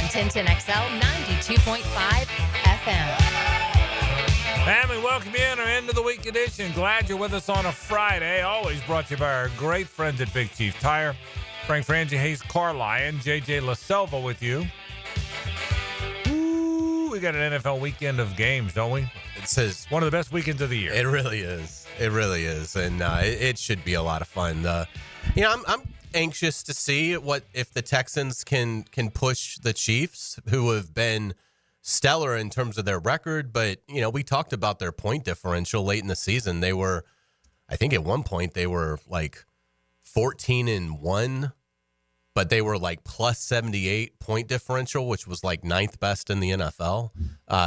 1010XL 92.5 FM. And we welcome you in our end of the week edition. Glad you're with us on a Friday. Always brought to you by our great friends at Big Chief Tire. Frank Frangie, Hays Carlyon, JJ LaSelva with you. Ooh, we got an NFL weekend of games, don't we? It says one of the best weekends of the year. It really is. It really is, and it should be a lot of fun. I'm anxious to see what if the Texans can push the Chiefs, who have been stellar in terms of their record. But we talked about their point differential late in the season. They were, I think, at one point they were like 14-1. But they were like plus 78 point differential, which was like ninth best in the NFL.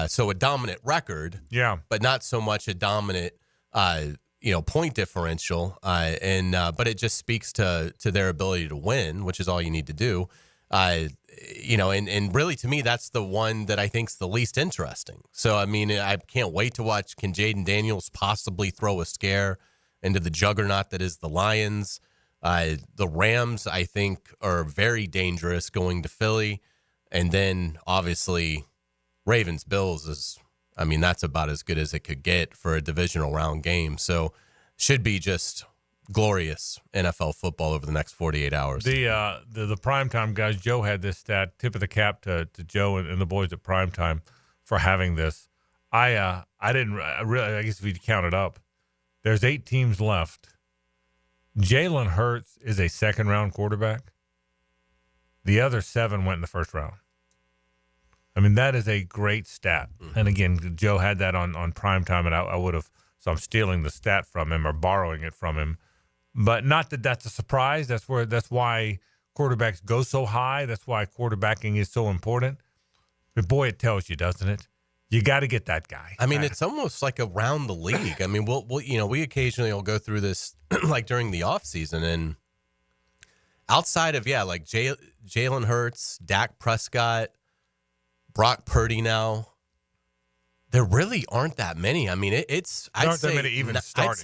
So a dominant record, but not so much a dominant, point differential. But it just speaks to their ability to win, which is all you need to do. And really to me, that's the one that I think is the least interesting. So, I mean, I can't wait to watch. Can Jaden Daniels possibly throw a scare into the juggernaut that is the Lions? The Rams, I think, are very dangerous going to Philly. And then, obviously, Ravens-Bills that's about as good as it could get for a divisional round game. So, should be just glorious NFL football over the next 48 hours. The primetime guys, Joe had this stat, tip of the cap to Joe and the boys at primetime for having this. I guess if you count it up, there's 8 teams left. Jalen Hurts is a second-round quarterback. The other 7 went in the first round. I mean, that is a great stat. Mm-hmm. And again, Joe had that on primetime, and I would have. So I'm stealing the stat from him or borrowing it from him. But not that that's a surprise. That's why quarterbacks go so high. That's why quarterbacking is so important. But boy, it tells you, doesn't it? You got to get that guy. I mean, it's almost like around the league. I mean, we occasionally will go through this like during the off season, and outside of like Jalen Hurts, Dak Prescott, Brock Purdy now, there really aren't that many. I mean, I'd say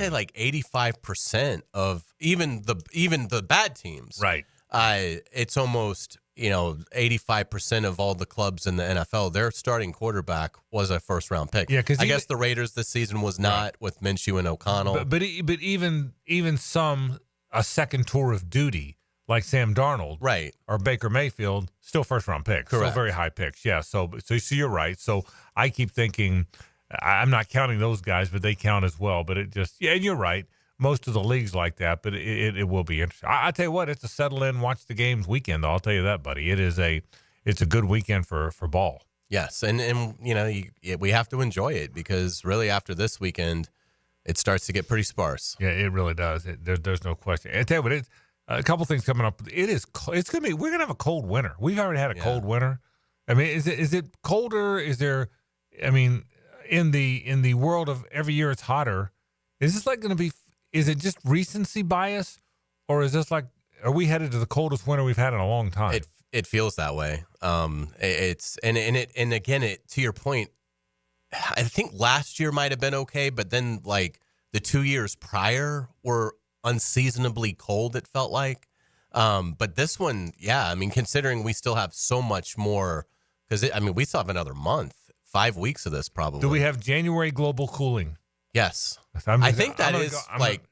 like 85% of even the bad teams. Right. It's almost 85% of all the clubs in the NFL, their starting quarterback was a first-round pick. Yeah, because I guess the Raiders this season was not with Minshew and O'Connell. But even some a second tour of duty like Sam Darnold, right, or Baker Mayfield, still first-round picks, correct, still very high picks. Yeah, so you're right. So I keep thinking I'm not counting those guys, but they count as well. But it just and you're right. Most of the leagues like that, but it will be interesting. I tell you what, it's a settle in, watch the games weekend. I'll tell you that, buddy. It's a good weekend for ball. Yes, and we have to enjoy it because really after this weekend, it starts to get pretty sparse. Yeah, it really does. There's no question. And I tell you what, a couple things coming up. It's gonna be. We're gonna have a cold winter. We've already had a cold winter. I mean, is it colder? Is there? I mean, in the world of every year it's hotter. Is this like going to be? Is it just recency bias, or is this like, are we headed to the coldest winter we've had in a long time? It feels that way. And again, to your point, I think last year might have been okay, but then like the 2 years prior were unseasonably cold. It felt like, but this one, I mean, considering we still have so much more, because we still have another month, 5 weeks of this probably. Do we have January global cooling? Yes. I think that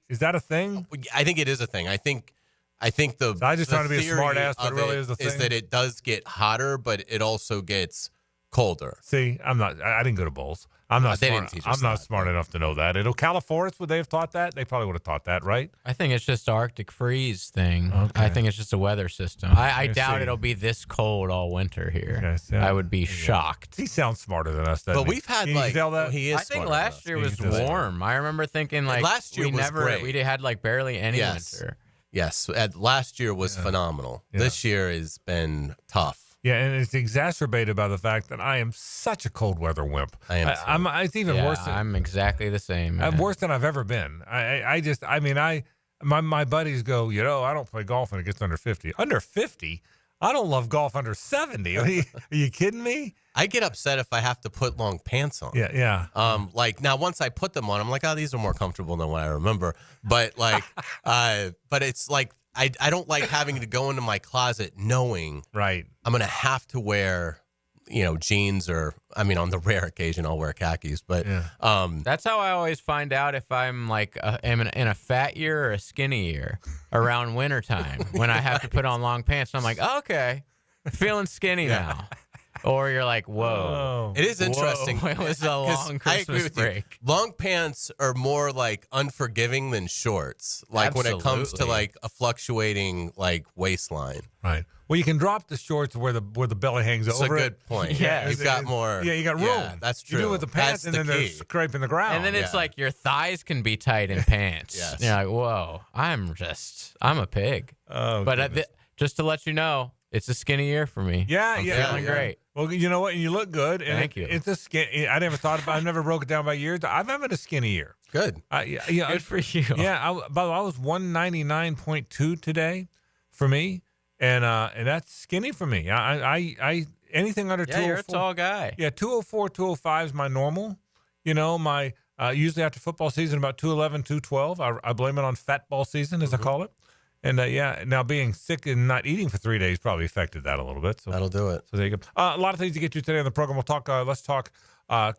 is that a thing? I think it is a thing. I think I just trying to be a smart ass, but it really is a thing. Is that it does get hotter, but it also gets colder. See, I didn't go to bowls. I'm not smart enough to know that. California, would they have taught that? They probably would have taught that, right? I think it's just the Arctic freeze thing. Okay. I think it's just a weather system. I doubt it'll be this cold all winter here. Okay, so, I would be shocked. He sounds smarter than us, doesn't but we've had he tell that? He is. I think last year was warm. I remember thinking like last year was great. We had like barely any winter. Yes, last year was phenomenal. Yeah. This year has been tough. Yeah, and it's exacerbated by the fact that I am such a cold weather wimp. I am. It's even worse. I'm exactly the same. I'm worse than I've ever been. My buddies go, I don't play golf when it gets under 50. Under 50? I don't love golf under 70. Are you kidding me? I get upset if I have to put long pants on. Yeah. Like now, once I put them on, I'm like, oh, these are more comfortable than what I remember. But like, but it's like I don't like having to go into my closet knowing I'm going to have to wear, jeans or, on the rare occasion I'll wear khakis. But that's how I always find out if I'm like am in a fat year or a skinny year around wintertime when I have to put on long pants. I'm like, okay, feeling skinny now. Or you're like, whoa. It is interesting. It was a long Christmas break. Long pants are more like unforgiving than shorts. Like when it comes to like a fluctuating like waistline. Right. Well, you can drop the shorts where the belly hangs over. That's a good point. Yeah. You've got more. Yeah, you got room. Yeah, that's true. You do it with the pants, that's and then they're scraping the ground. And then it's like your thighs can be tight in pants. Yes. You're like, whoa, I'm a pig. Oh, but just to let you know, it's a skinny year for me. Yeah, I'm feeling great. Well, you know what? You look good. And Thank you. It's a skin. I never thought about. I never broke it down by years. I've had a skinny year. Good. Good for you. Yeah. By the way, I was 199.2 today, for me, and that's skinny for me. I anything under 204. Yeah, you're a tall guy. Yeah, 204, 205 is my normal. My usually after football season about 211, 212. I blame it on fat ball season, as I call it. And now being sick and not eating for 3 days probably affected that a little bit. So that'll do it. So there you go. A lot of things to get you today on the program. We'll talk. Let's talk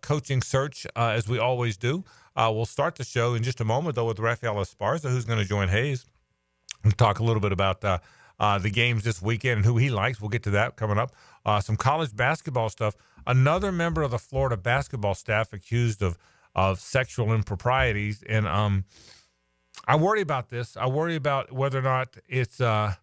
coaching search as we always do. We'll start the show in just a moment though with Raphael Esparza, who's going to join Hays and talk a little bit about the games this weekend and who he likes. We'll get to that coming up. Some college basketball stuff. Another member of the Florida basketball staff accused of sexual improprieties and I worry about this. I worry about whether or not it's. Todd.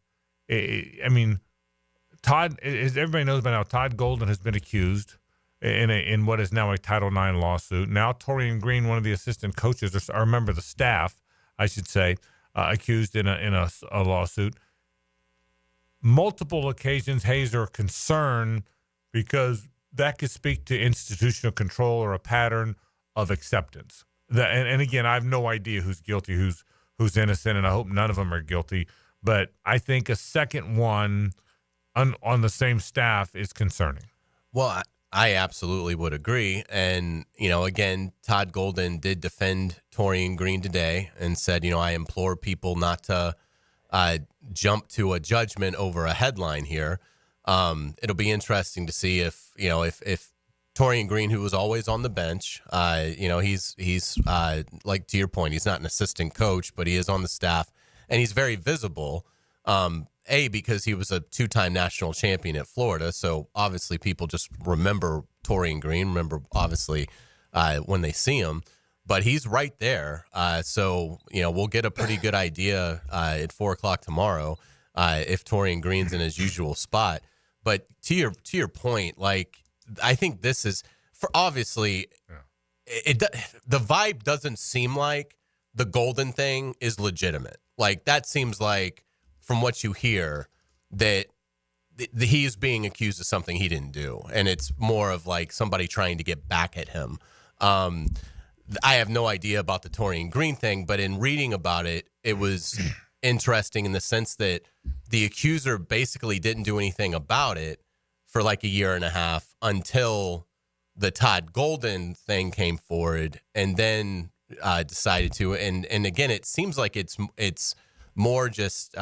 As everybody knows by now, Todd Golden has been accused in what is now a Title IX lawsuit. Now, Torian Green, one of the assistant coaches, or a member of the staff, I should say, accused in a lawsuit. Multiple occasions, Hays are concerned because that could speak to institutional control or a pattern of acceptance. And again, I have no idea who's guilty, who's innocent, and I hope none of them are guilty. But I think a second one on the same staff is concerning. Well, I absolutely would agree. And, again, Todd Golden did defend Torian Green today and said, I implore people not to jump to a judgment over a headline here. It'll be interesting to see if Torian Green, who was always on the bench, he's like to your point, he's not an assistant coach, but he is on the staff, and he's very visible. Because he was a two-time national champion at Florida, so obviously people just remember Torian Green, obviously when they see him, but he's right there. So we'll get a pretty good idea at 4:00 tomorrow if Torian Green's in his usual spot. But to your point, like. I think this is for obviously the vibe doesn't seem like the Golden thing is legitimate. Like that seems like from what you hear that he is being accused of something he didn't do. And it's more of like somebody trying to get back at him. I have no idea about the Torian Green thing, but in reading about it, it was interesting in the sense that the accuser basically didn't do anything about it for like a year and a half until the Todd Golden thing came forward and then decided to. And again, it seems like it's more just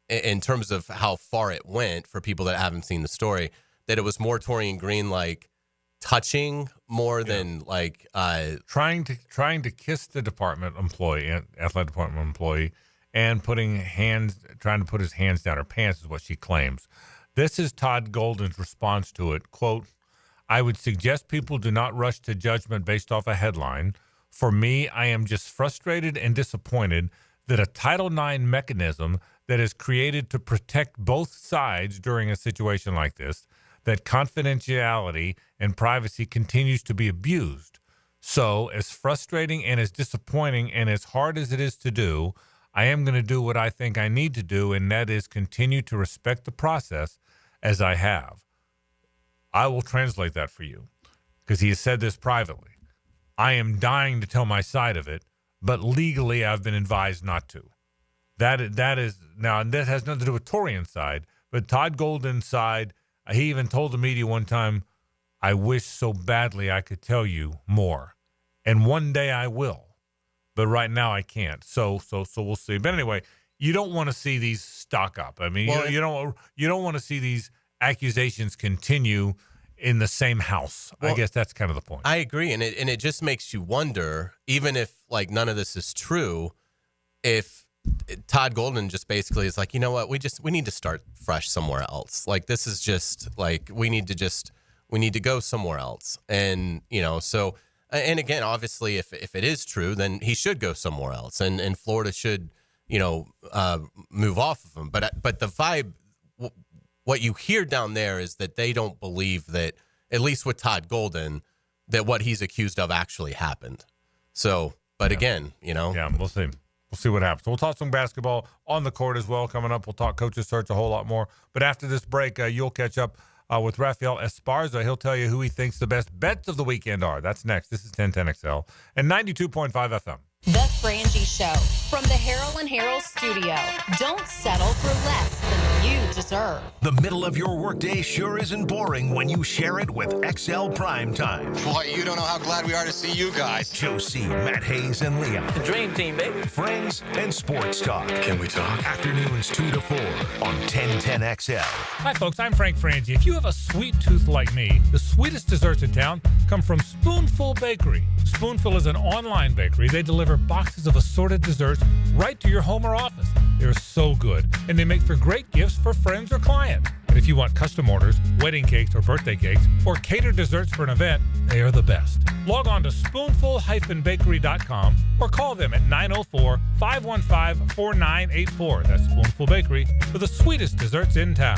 in terms of how far it went for people that haven't seen the story, that it was more Torian Green like touching more than like trying to kiss the department employee, athletic department employee, and trying to put his hands down her pants is what she claims. This is Todd Golden's response to it. Quote, I would suggest people do not rush to judgment based off a headline. For me, I am just frustrated and disappointed that a Title IX mechanism that is created to protect both sides during a situation like this, that confidentiality and privacy continues to be abused. So as frustrating and as disappointing and as hard as it is to do, I am going to do what I think I need to do, and that is continue to respect the process as I have. I will translate that for you because he has said this privately. I am dying to tell my side of it, but legally I've been advised not to. That is now, and that has nothing to do with Torian's side, but Todd Golden's side, he even told the media one time, I wish so badly I could tell you more. And one day I will. But right now I can't. So we'll see. But anyway, you don't want to see these stock up. I mean, you don't want to see these accusations continue in the same house. I guess that's kind of the point. I agree, and it just makes you wonder, even if like none of this is true, if Todd Golden just basically is like, you know what, we need to start fresh somewhere else. Like this is just like we need to go somewhere else, and so. And again, obviously, if it is true, then he should go somewhere else, and Florida should, move off of him. But the vibe, what you hear down there is that they don't believe that, at least with Todd Golden, that what he's accused of actually happened. So, but again, Yeah, we'll see. We'll see what happens. We'll talk some basketball on the court as well coming up. We'll talk coaches search a whole lot more. But after this break, you'll catch up with Raphael Esparza. He'll tell you who he thinks the best bets of the weekend are. That's next. This is 1010XL and 92.5 FM. The Frangie Show from the Harrell and Harrell studio. Don't settle for less than you deserve. The middle of your workday sure isn't boring when you share it with XL Primetime. Boy, you don't know how glad we are to see you guys. Josie, Matt Hays, and Leon. The dream team, baby. Friends and sports talk. Can we talk? Afternoons 2 to 4 on 1010XL. Hi, folks. I'm Frank Frangie. If you have a sweet tooth like me, the sweetest desserts in town come from Spoonful Bakery. Spoonful is an online bakery. They deliver boxes of assorted desserts right to your home or office. They're so good, and they make for great gifts for friends or clients. And if you want custom orders, wedding cakes or birthday cakes, or catered desserts for an event, they are the best. Log on to spoonful-bakery.com or call them at 904-515-4984. That's Spoonful Bakery for the sweetest desserts in town.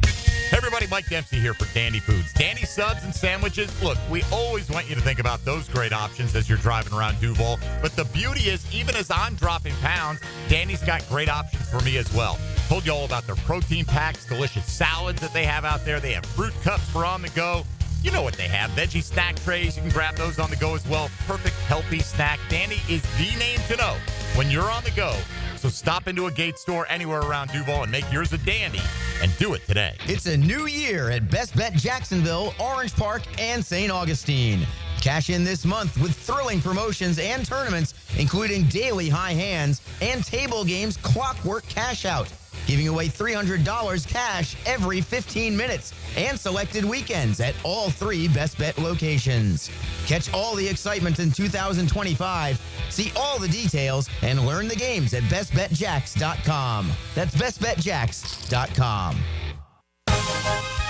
Hey everybody, Mike Dempsey here for Dandy Foods. Dandy subs and sandwiches. Look, we always want you to think about those great options as you're driving around Duval. But the beauty is, even as I'm dropping pounds, Dandy's got great options for me as well. Told you all about their protein packs, delicious salads that they have out there. They have fruit cups for on the go. You know what they have. Veggie snack trays. You can grab those on the go as well. Perfect, healthy snack. Dandy is the name to know when you're on the go. So stop into a Gate store anywhere around Duval and make yours a dandy, and do it today. It's a new year at Best Bet Jacksonville, Orange Park, and St. Augustine. Cash in this month with thrilling promotions and tournaments, including daily high hands and table games clockwork cash out, giving away $300 cash every 15 minutes and selected weekends at all 3 Best Bet locations. Catch all the excitement in 2025. See all the details and learn the games at bestbetjacks.com. That's bestbetjacks.com.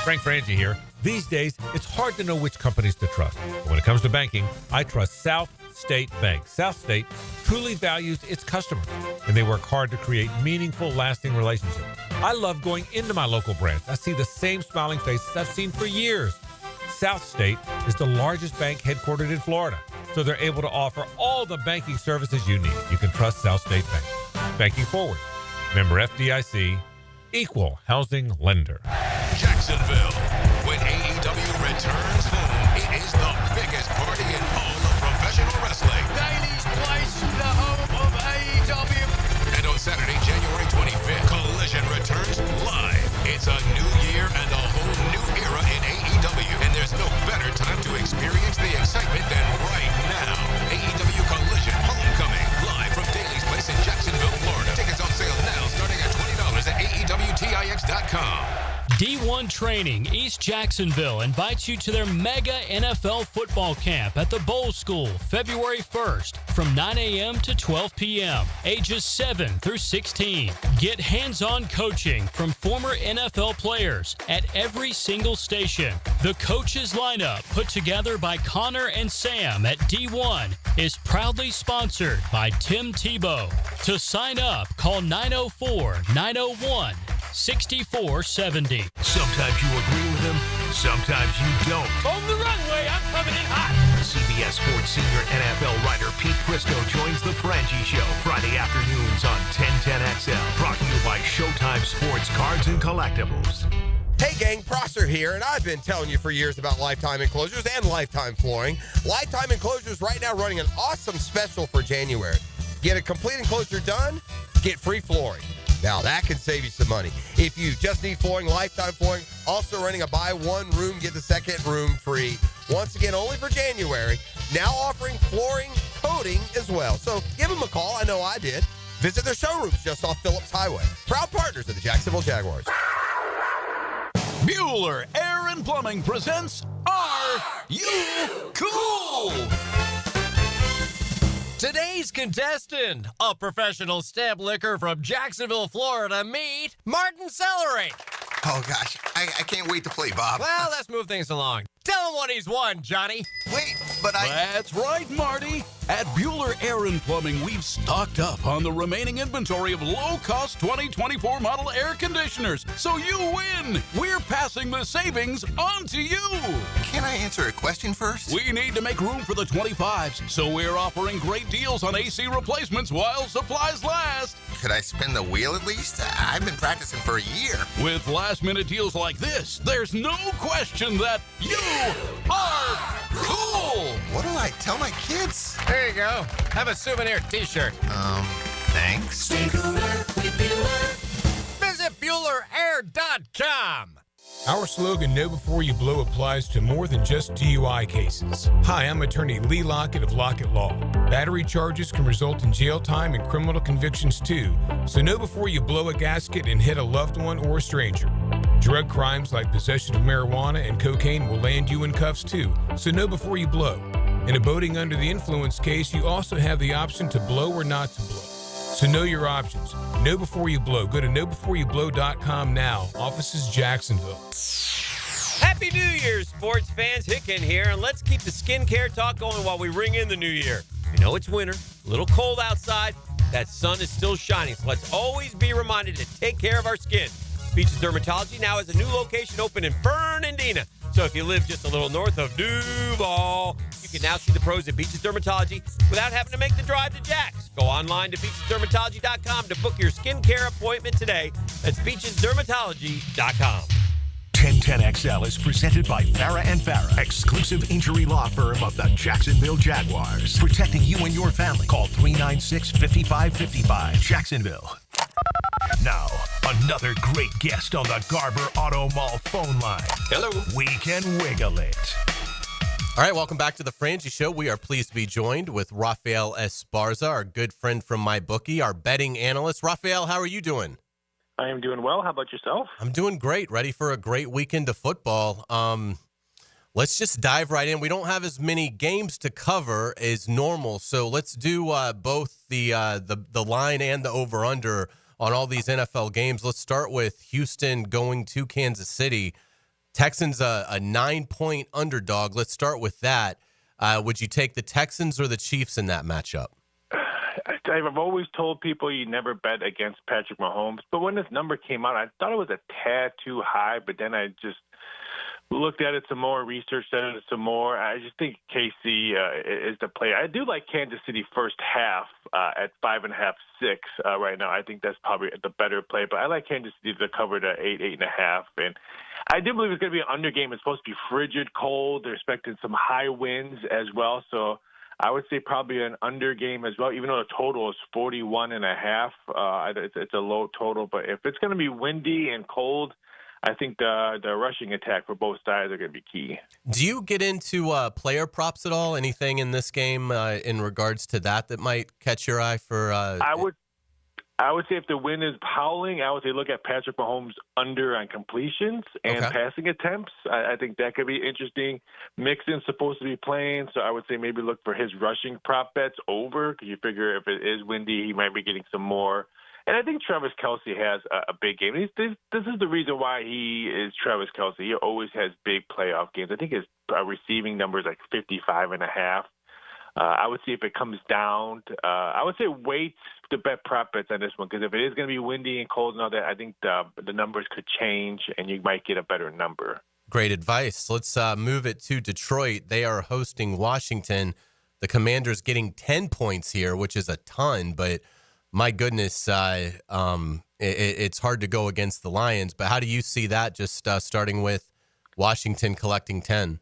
Frank Frangie here. These days, it's hard to know which companies to trust. But when it comes to banking, I trust South State Bank. South State truly values its customers, and they work hard to create meaningful, lasting relationships. I love going into my local branch. I see the same smiling faces I've seen for years. South State is the largest bank headquartered in Florida, so they're able to offer all the banking services you need. You can trust South State Bank. Banking forward. Member FDIC, equal housing lender. Jacksonville. When AEW returns home, it is the biggest party in all of professional wrestling. Daily's Place, the home of AEW. And on Saturday, January 25th, Collision returns live. It's a new year and a whole new era in AEW. And there's no better time to experience the excitement than right now. AEW Collision Homecoming, live from Daily's Place in Jacksonville, Florida. Tickets on sale now, starting at $20 at AEWTIX.com. D1 Training East Jacksonville invites you to their mega NFL football camp at the Bowl School, February 1st from 9 a.m. to 12 p.m., ages 7 through 16. Get hands-on coaching from former NFL players at every single station. The coaches lineup, put together by Connor and Sam at D1, is proudly sponsored by Tim Tebow. To sign up, call 904-901-6470. Sometimes you agree with him, sometimes you don't. On the runway, I'm coming in hot. CBS Sports senior NFL writer Pete Prisco joins the Frangie Show Friday afternoons on 1010XL. Brought to you by Showtime Sports Cards and Collectibles. Hey gang, Prosser here, and I've been telling you for years about Lifetime Enclosures and Lifetime Flooring. Lifetime Enclosures right now running an awesome special for January. Get a complete enclosure done, get free flooring. Now, that can save you some money. If you just need flooring, Lifetime Flooring, also running a buy one room, get the second room free. Once again, only for January. Now offering flooring coating as well. So give them a call. I know I did. Visit their showrooms just off Phillips Highway. Proud partners of the Jacksonville Jaguars. Bueller Air and Plumbing presents Are You Cool? Today's contestant, a professional stamp licker from Jacksonville, Florida, meet Martin Celery. Oh, gosh. I can't wait to play, Bob. Well, let's move things along. Tell him what he's won, Johnny. Wait, but That's right, Marty. At Bueller Air and Plumbing, we've stocked up on the remaining inventory of low-cost 2024 model air conditioners. So you win. We're passing the savings on to you. Can I answer a question first? We need to make room for the 25s, so we're offering great deals on AC replacements while supplies last. Could I spin the wheel at least? I've been practicing for a year. With last-minute deals like this, there's no question that you are cool. What do I tell my kids? There you go. Have a souvenir t-shirt. Thanks. Stay cooler with Bueller. Visit BuellerAir.com. Our slogan, Know Before You Blow, applies to more than just DUI cases. Hi, I'm attorney Lee Lockett of Lockett Law. Battery charges can result in jail time and criminal convictions too, so know before you blow a gasket and hit a loved one or a stranger. Drug crimes like possession of marijuana and cocaine will land you in cuffs too, so know before you blow. In a boating under the influence case, you also have the option to blow or not to blow. So know your options. Know before you blow. Go to knowbeforeyouBlow.com now. Offices Jacksonville. Happy New Year, sports fans. Hicken here, and let's keep the skincare talk going while we ring in the new year. We know it's winter, a little cold outside. That sun is still shining, so let's always be reminded to take care of our skin. Beaches Dermatology now has a new location open in Fernandina. So if you live just a little north of Duval, you can now see the pros at Beaches Dermatology without having to make the drive to Jax. Go online to beachesdermatology.com to book your skincare appointment today. That's beachesdermatology.com. 1010XL is presented by Farah and Farah, exclusive injury law firm of the Jacksonville Jaguars. Protecting you and your family. Call 396-5555. Jacksonville. Now, another great guest on the Garber Auto Mall phone line. Hello. We can wiggle it. All right, welcome back to the Frangie Show. We are pleased to be joined with Raphael Esparza, our good friend from MyBookie, our betting analyst. Raphael, how are you doing? I am doing well. How about yourself? I'm doing great. Ready for a great weekend of football. Let's just dive right in. We don't have as many games to cover as normal, so let's do both the line and the over-under on all these NFL games. Let's start with Houston going to Kansas City. Texans a 9-point underdog. Let's start with that. Would you take the Texans or the Chiefs in that matchup? I've always told people you never bet against Patrick Mahomes, but when this number came out, I thought it was a tad too high, but then I just looked at it some more, researched it some more. I just think KC is the play. I do like Kansas City first half at 5.5, 6 right now. I think that's probably the better play, but I like Kansas City to cover the 8.5. And I do believe it's going to be an under game. It's supposed to be frigid, cold. They're expecting some high winds as well. So I would say probably an under game as well, even though the total is 41.5. It's a low total, but if it's going to be windy and cold, I think the rushing attack for both sides are going to be key. Do you get into player props at all? Anything in this game in regards to that might catch your eye for? I would say if the wind is howling, I would say look at Patrick Mahomes under on completions and passing attempts. I think that could be interesting. Mixon's supposed to be playing, so I would say maybe look for his rushing prop bets over, because you figure if it is windy, he might be getting some more. And I think Travis Kelce has a big game. This is the reason why he is Travis Kelce. He always has big playoff games. I think his receiving number is like 55.5. I would see if it comes down. I would say wait to bet prop bets on this one, because if it is going to be windy and cold and all that, I think the numbers could change and you might get a better number. Great advice. Let's move it to Detroit. They are hosting Washington. The Commanders getting 10 points here, which is a ton, but my goodness, it's hard to go against the Lions. But how do you see that, just starting with Washington collecting 10?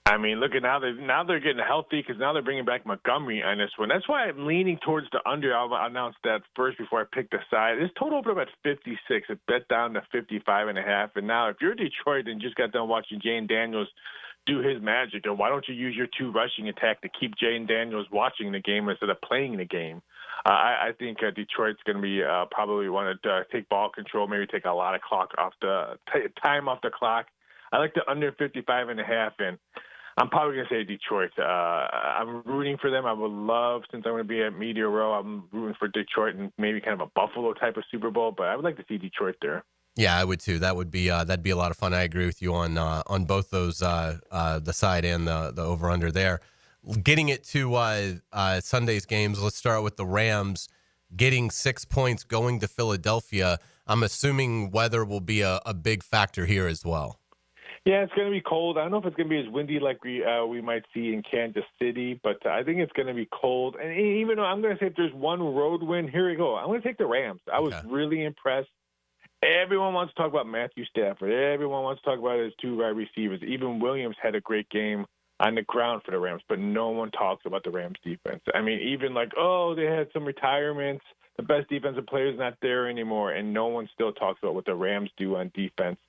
I mean, look at now they're getting healthy, because now they're bringing back Montgomery on this one. That's why I'm leaning towards the under. I'll announce that first before I pick the side. This total opened up at 56. It bet down to 55.5. And now if you're Detroit and just got done watching Jane Daniels do his magic. Or why don't you use your 2 rushing attack to keep Jaden Daniels watching the game instead of playing the game? I think Detroit's going to be probably want to take ball control, maybe take a lot of time off the clock. I like the under 55.5, and I'm probably going to say Detroit. I'm rooting for them. I would love, since I'm going to be at Media Row, I'm rooting for Detroit and maybe kind of a Buffalo type of Super Bowl, but I would like to see Detroit there. Yeah, I would too. That would be that'd be a lot of fun. I agree with you on both those, the side and the over under there. Getting it to Sunday's games, let's start with the Rams getting 6 points going to Philadelphia. I'm assuming weather will be a big factor here as well. Yeah, it's going to be cold. I don't know if it's going to be as windy like we might see in Kansas City, but I think it's going to be cold. And even though I'm going to say if there's one road win, here we go. I'm going to take the Rams. I was really impressed. Everyone wants to talk about Matthew Stafford. Everyone wants to talk about his 2 wide receivers. Even Williams had a great game on the ground for the Rams, but no one talks about the Rams defense. I mean, even like, they had some retirements. The best defensive player's not there anymore, and no one still talks about what the Rams do on defense.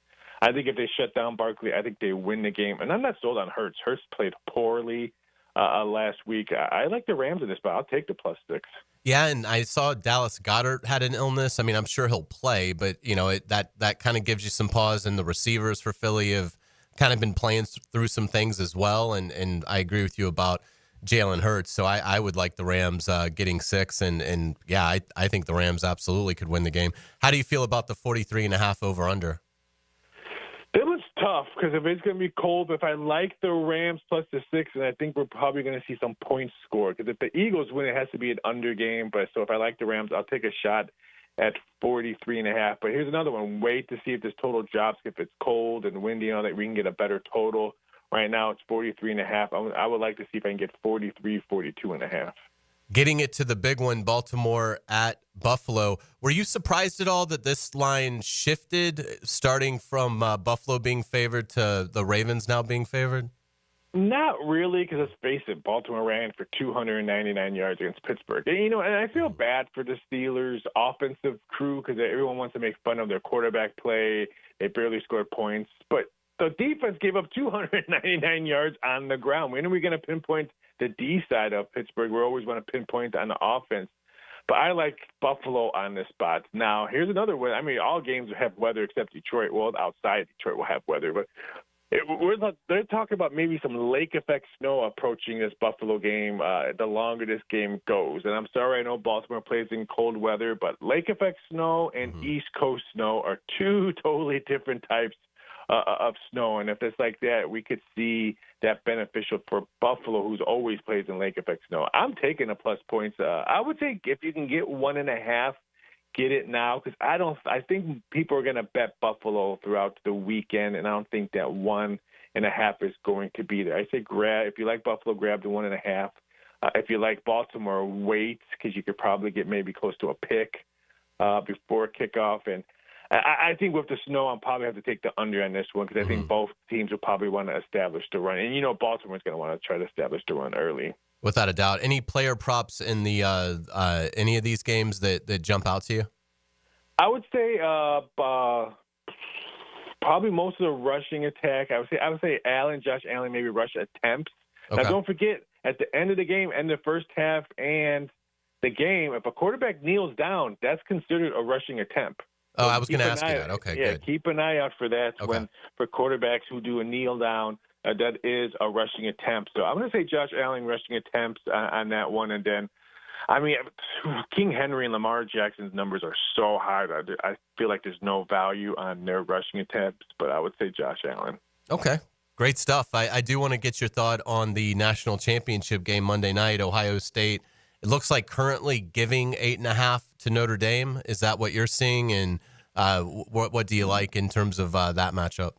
I think if they shut down Barkley, I think they win the game. And I'm not sold on Hurts. Hurts played poorly last week. I like the Rams in this, but I'll take the +6. Yeah, and I saw Dallas Goedert had an illness. I mean, I'm sure he'll play, but that kind of gives you some pause. And the receivers for Philly have kind of been playing through some things as well. And I agree with you about Jalen Hurts. So I would like the Rams getting 6. And yeah, I think the Rams absolutely could win the game. How do you feel about the 43.5 over under? It was tough because if it's going to be cold, if I like the Rams plus the 6, and I think we're probably going to see some points scored. Because if the Eagles win, it has to be an under game. But so if I like the Rams, I'll take a shot at 43.5. But here's another one. Wait to see if this total drops. If it's cold and windy and all that, we can get a better total. Right now it's 43.5. I would like to see if I can get 43, 42.5. Getting it to the big one, Baltimore at Buffalo. Were you surprised at all that this line shifted, starting from Buffalo being favored to the Ravens now being favored? Not really, because let's face it, Baltimore ran for 299 yards against Pittsburgh. And I feel bad for the Steelers' offensive crew because everyone wants to make fun of their quarterback play. They barely scored points. But the defense gave up 299 yards on the ground. When are we going to pinpoint the D side of Pittsburgh? We always want to pinpoint on the offense. But I like Buffalo on this spot. Now, here's another one. I mean, all games have weather except Detroit. Well, outside Detroit will have weather. But they're talking about maybe some lake effect snow approaching this Buffalo game the longer this game goes. And I'm sorry, I know Baltimore plays in cold weather, but lake effect snow and East Coast snow are 2 totally different types of snow. And if it's like that, we could see that beneficial for Buffalo, who's always plays in lake effect snow. I'm taking the plus points. I would say if you can get 1.5, get it now, because I think people are going to bet Buffalo throughout the weekend, and I don't think that 1.5 is going to be there. I say if you like Buffalo, grab the 1.5. If you like Baltimore, wait, because you could probably get maybe close to a pick before kickoff. And I think with the snow, I'll probably have to take the under on this one because I think both teams will probably want to establish the run. And, Baltimore's going to want to try to establish the run early. Without a doubt. Any player props in the any of these games that jump out to you? I would say probably most of the rushing attack. I would say Josh Allen, maybe rush attempts. Okay. Now, don't forget, at the end of the game and the first half and the game, if a quarterback kneels down, that's considered a rushing attempt. Oh, I was going to ask you that. Okay, yeah, good. Keep an eye out for that for quarterbacks who do a kneel down. That is a rushing attempt. So I'm going to say Josh Allen rushing attempts on that one. And then, King Henry and Lamar Jackson's numbers are so high that I feel like there's no value on their rushing attempts. But I would say Josh Allen. Okay. Great stuff. I do want to get your thought on the national championship game Monday night, Ohio State. It looks like currently giving 8.5 to Notre Dame. Is that what you're seeing? And what do you like in terms of that matchup?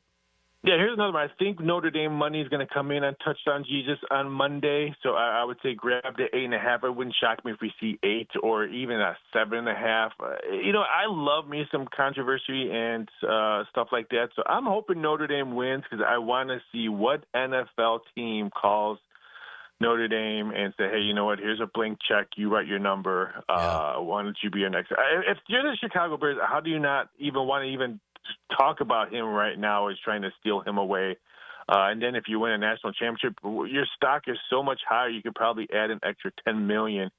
Yeah, here's another one. I think Notre Dame money is going to come in on Touchdown Jesus on Monday. So I would say grab the 8.5. It wouldn't shock me if we see 8 or even a 7.5. I love me some controversy and stuff like that. So I'm hoping Notre Dame wins because I want to see what NFL team calls Notre Dame and say, hey, you know what? Here's a blank check. You write your number. Why don't you be your next? If you're the Chicago Bears, how do you not even want to even talk about him right now as trying to steal him away And then if you win a national championship, your stock is so much higher, you could probably add an extra $10 million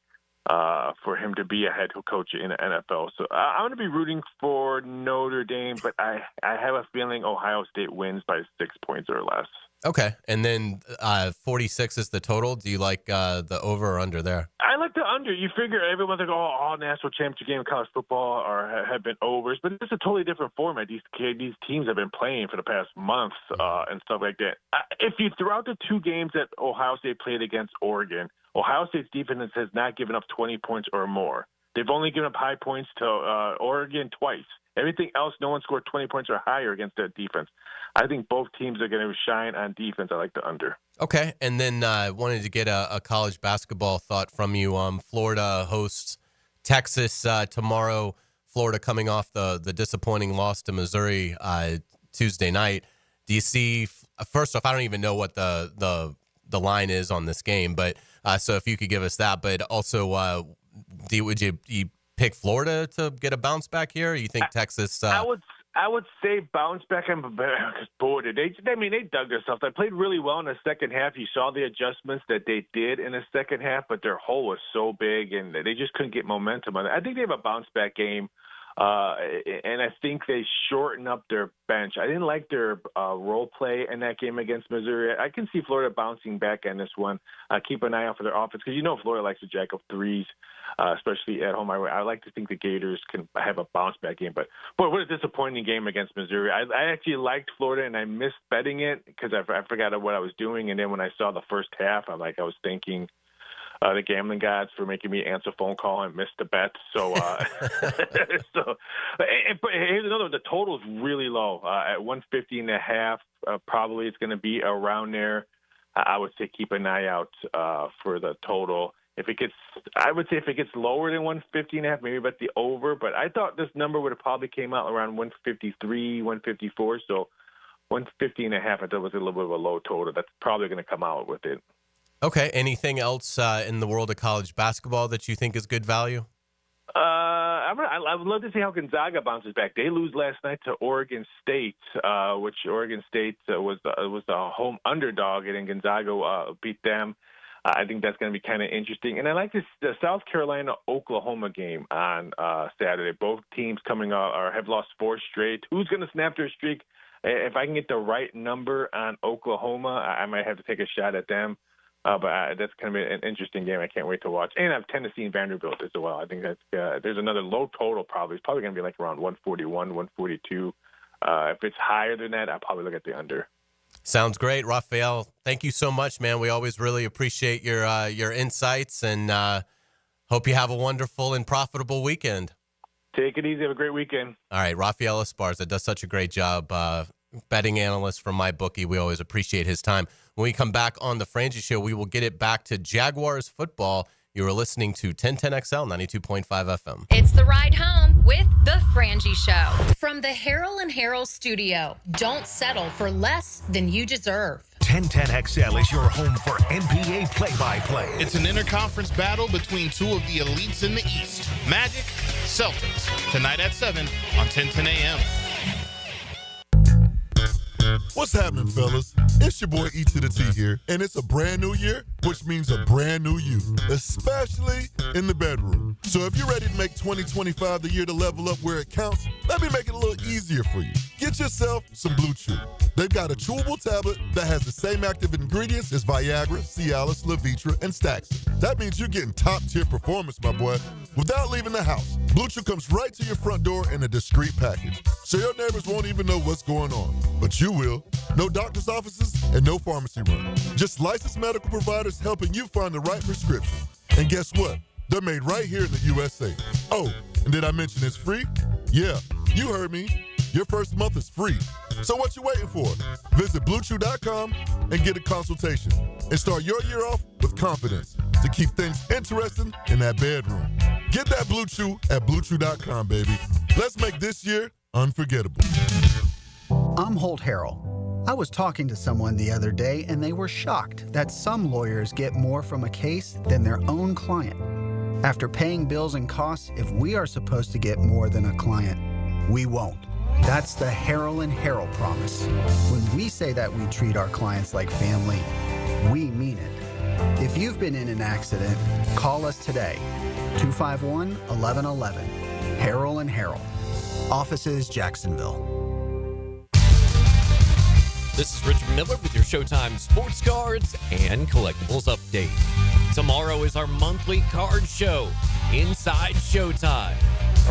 for him to be a head coach in the NFL. So I'm going to be rooting for Notre Dame, but I have a feeling Ohio State wins by 6 points or less. Okay. And then 46 is the total. Do you like the over or under there? I like the under. You figure everyone's like, all national championship game in college football have been overs, but it's a totally different format. These teams have been playing for the past month and stuff like that. If you throw out the 2 games that Ohio State played against Oregon, Ohio State's defense has not given up 20 points or more. They've only given up high points to Oregon twice. Everything else, no one scored 20 points or higher against their defense. I think both teams are going to shine on defense. I like the under. Okay. And then I wanted to get a college basketball thought from you. Florida hosts Texas tomorrow. Florida coming off the disappointing loss to Missouri Tuesday night. Do you see, first off, I don't even know what the line is on this game, but so if you could give us that, but also would you pick Florida to get a bounce back here? Or you think Texas? I would say bounce back. I'm bored. They dug themselves. They played really well in the second half. You saw the adjustments that they did in the second half, but their hole was so big and they just couldn't get momentum on it. I think they have a bounce back game. And I think they shorten up their bench. I didn't like their role play in that game against Missouri. I can see Florida bouncing back on this one. Keep an eye out for their offense because Florida likes to jack up threes, especially at home. I like to think the Gators can have a bounce back game. But boy, what a disappointing game against Missouri. I actually liked Florida and I missed betting it because I forgot what I was doing. And then when I saw the first half, I was thanking the gambling gods for making me answer a phone call and miss the bet. So, but here's another one. The total is really low at 150.5. Probably it's going to be around there. I would say keep an eye out for the total. If it gets lower than 150.5, maybe bet the over. But I thought this number would have probably came out around 153, 154. So 150.5, I thought was a little bit of a low total. That's probably going to come out with it. Okay. Anything else in the world of college basketball that you think is good value? I would love to see how Gonzaga bounces back. They lose last night to Oregon State, which Oregon State was the home underdog, and then Gonzaga beat them. I think that's going to be kind of interesting. And I like the South Carolina-Oklahoma game on Saturday. Both teams coming out have lost 4 straight. Who's going to snap their streak? If I can get the right number on Oklahoma, I might have to take a shot at them. But that's going to be an interesting game. I can't wait to watch. And I have Tennessee and Vanderbilt as well. I think that's there's another low total probably. It's probably going to be like around 141, 142. If it's higher than that, I'll probably look at the under. Sounds great, Raphael. Thank you so much, man. We always really appreciate your insights and hope you have a wonderful and profitable weekend. Take it easy. Have a great weekend. All right, Raphael Esparza does such a great job. Betting analyst from MyBookie. We always appreciate his time. When we come back on the Frangie Show, we will get it back to Jaguars football. You are listening to 1010XL 92.5 FM. It's the ride home with the Frangie Show from the Harold and Harold studio. Don't settle for less than you deserve. 1010XL is your home for NBA play-by-play. It's an interconference battle between 2 of the elites in the East, Magic, Celtics. Tonight at 7 on 1010 AM. What's happening, fellas? It's your boy E to the T here, and it's a brand new year, which means a brand new you, especially in the bedroom. So if you're ready to make 2025 the year to level up where it counts, let me make it a little easier for you. Get yourself some Blue Chew. They've got a chewable tablet that has the same active ingredients as Viagra, Cialis, Levitra, and Staxyn. That means you're getting top-tier performance, my boy, without leaving the house. Blue Chew comes right to your front door in a discreet package, so your neighbors won't even know what's going on. But you will. No doctor's offices and no pharmacy run. Just licensed medical providers helping you find the right prescription. And guess what? They're made right here in the USA. Oh, and did I mention it's free? Yeah, you heard me. Your first month is free. So what you waiting for? Visit BlueChew.com and get a consultation. And start your year off with confidence to keep things interesting in that bedroom. Get that Blue Chew at BlueChew.com, baby. Let's make this year unforgettable. I'm Holt Harrell. I was talking to someone the other day, and they were shocked that some lawyers get more from a case than their own client. After paying bills and costs, if we are supposed to get more than a client, we won't. That's the Harrell and Harrell promise. When we say that we treat our clients like family, we mean it. If you've been in an accident, call us today. 251-1111. Harrell and Harrell. Offices, Jacksonville. This is Richard Miller with your Showtime Sports Cards and Collectibles Update. Tomorrow is our monthly card show, Inside Showtime.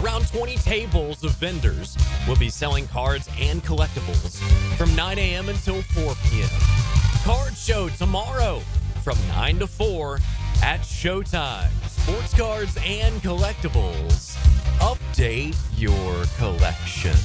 Around 20 tables of vendors will be selling cards and collectibles from 9 a.m. until 4 p.m. Card show tomorrow from 9 to 4 at Showtime. Sports cards and collectibles. Update your collection.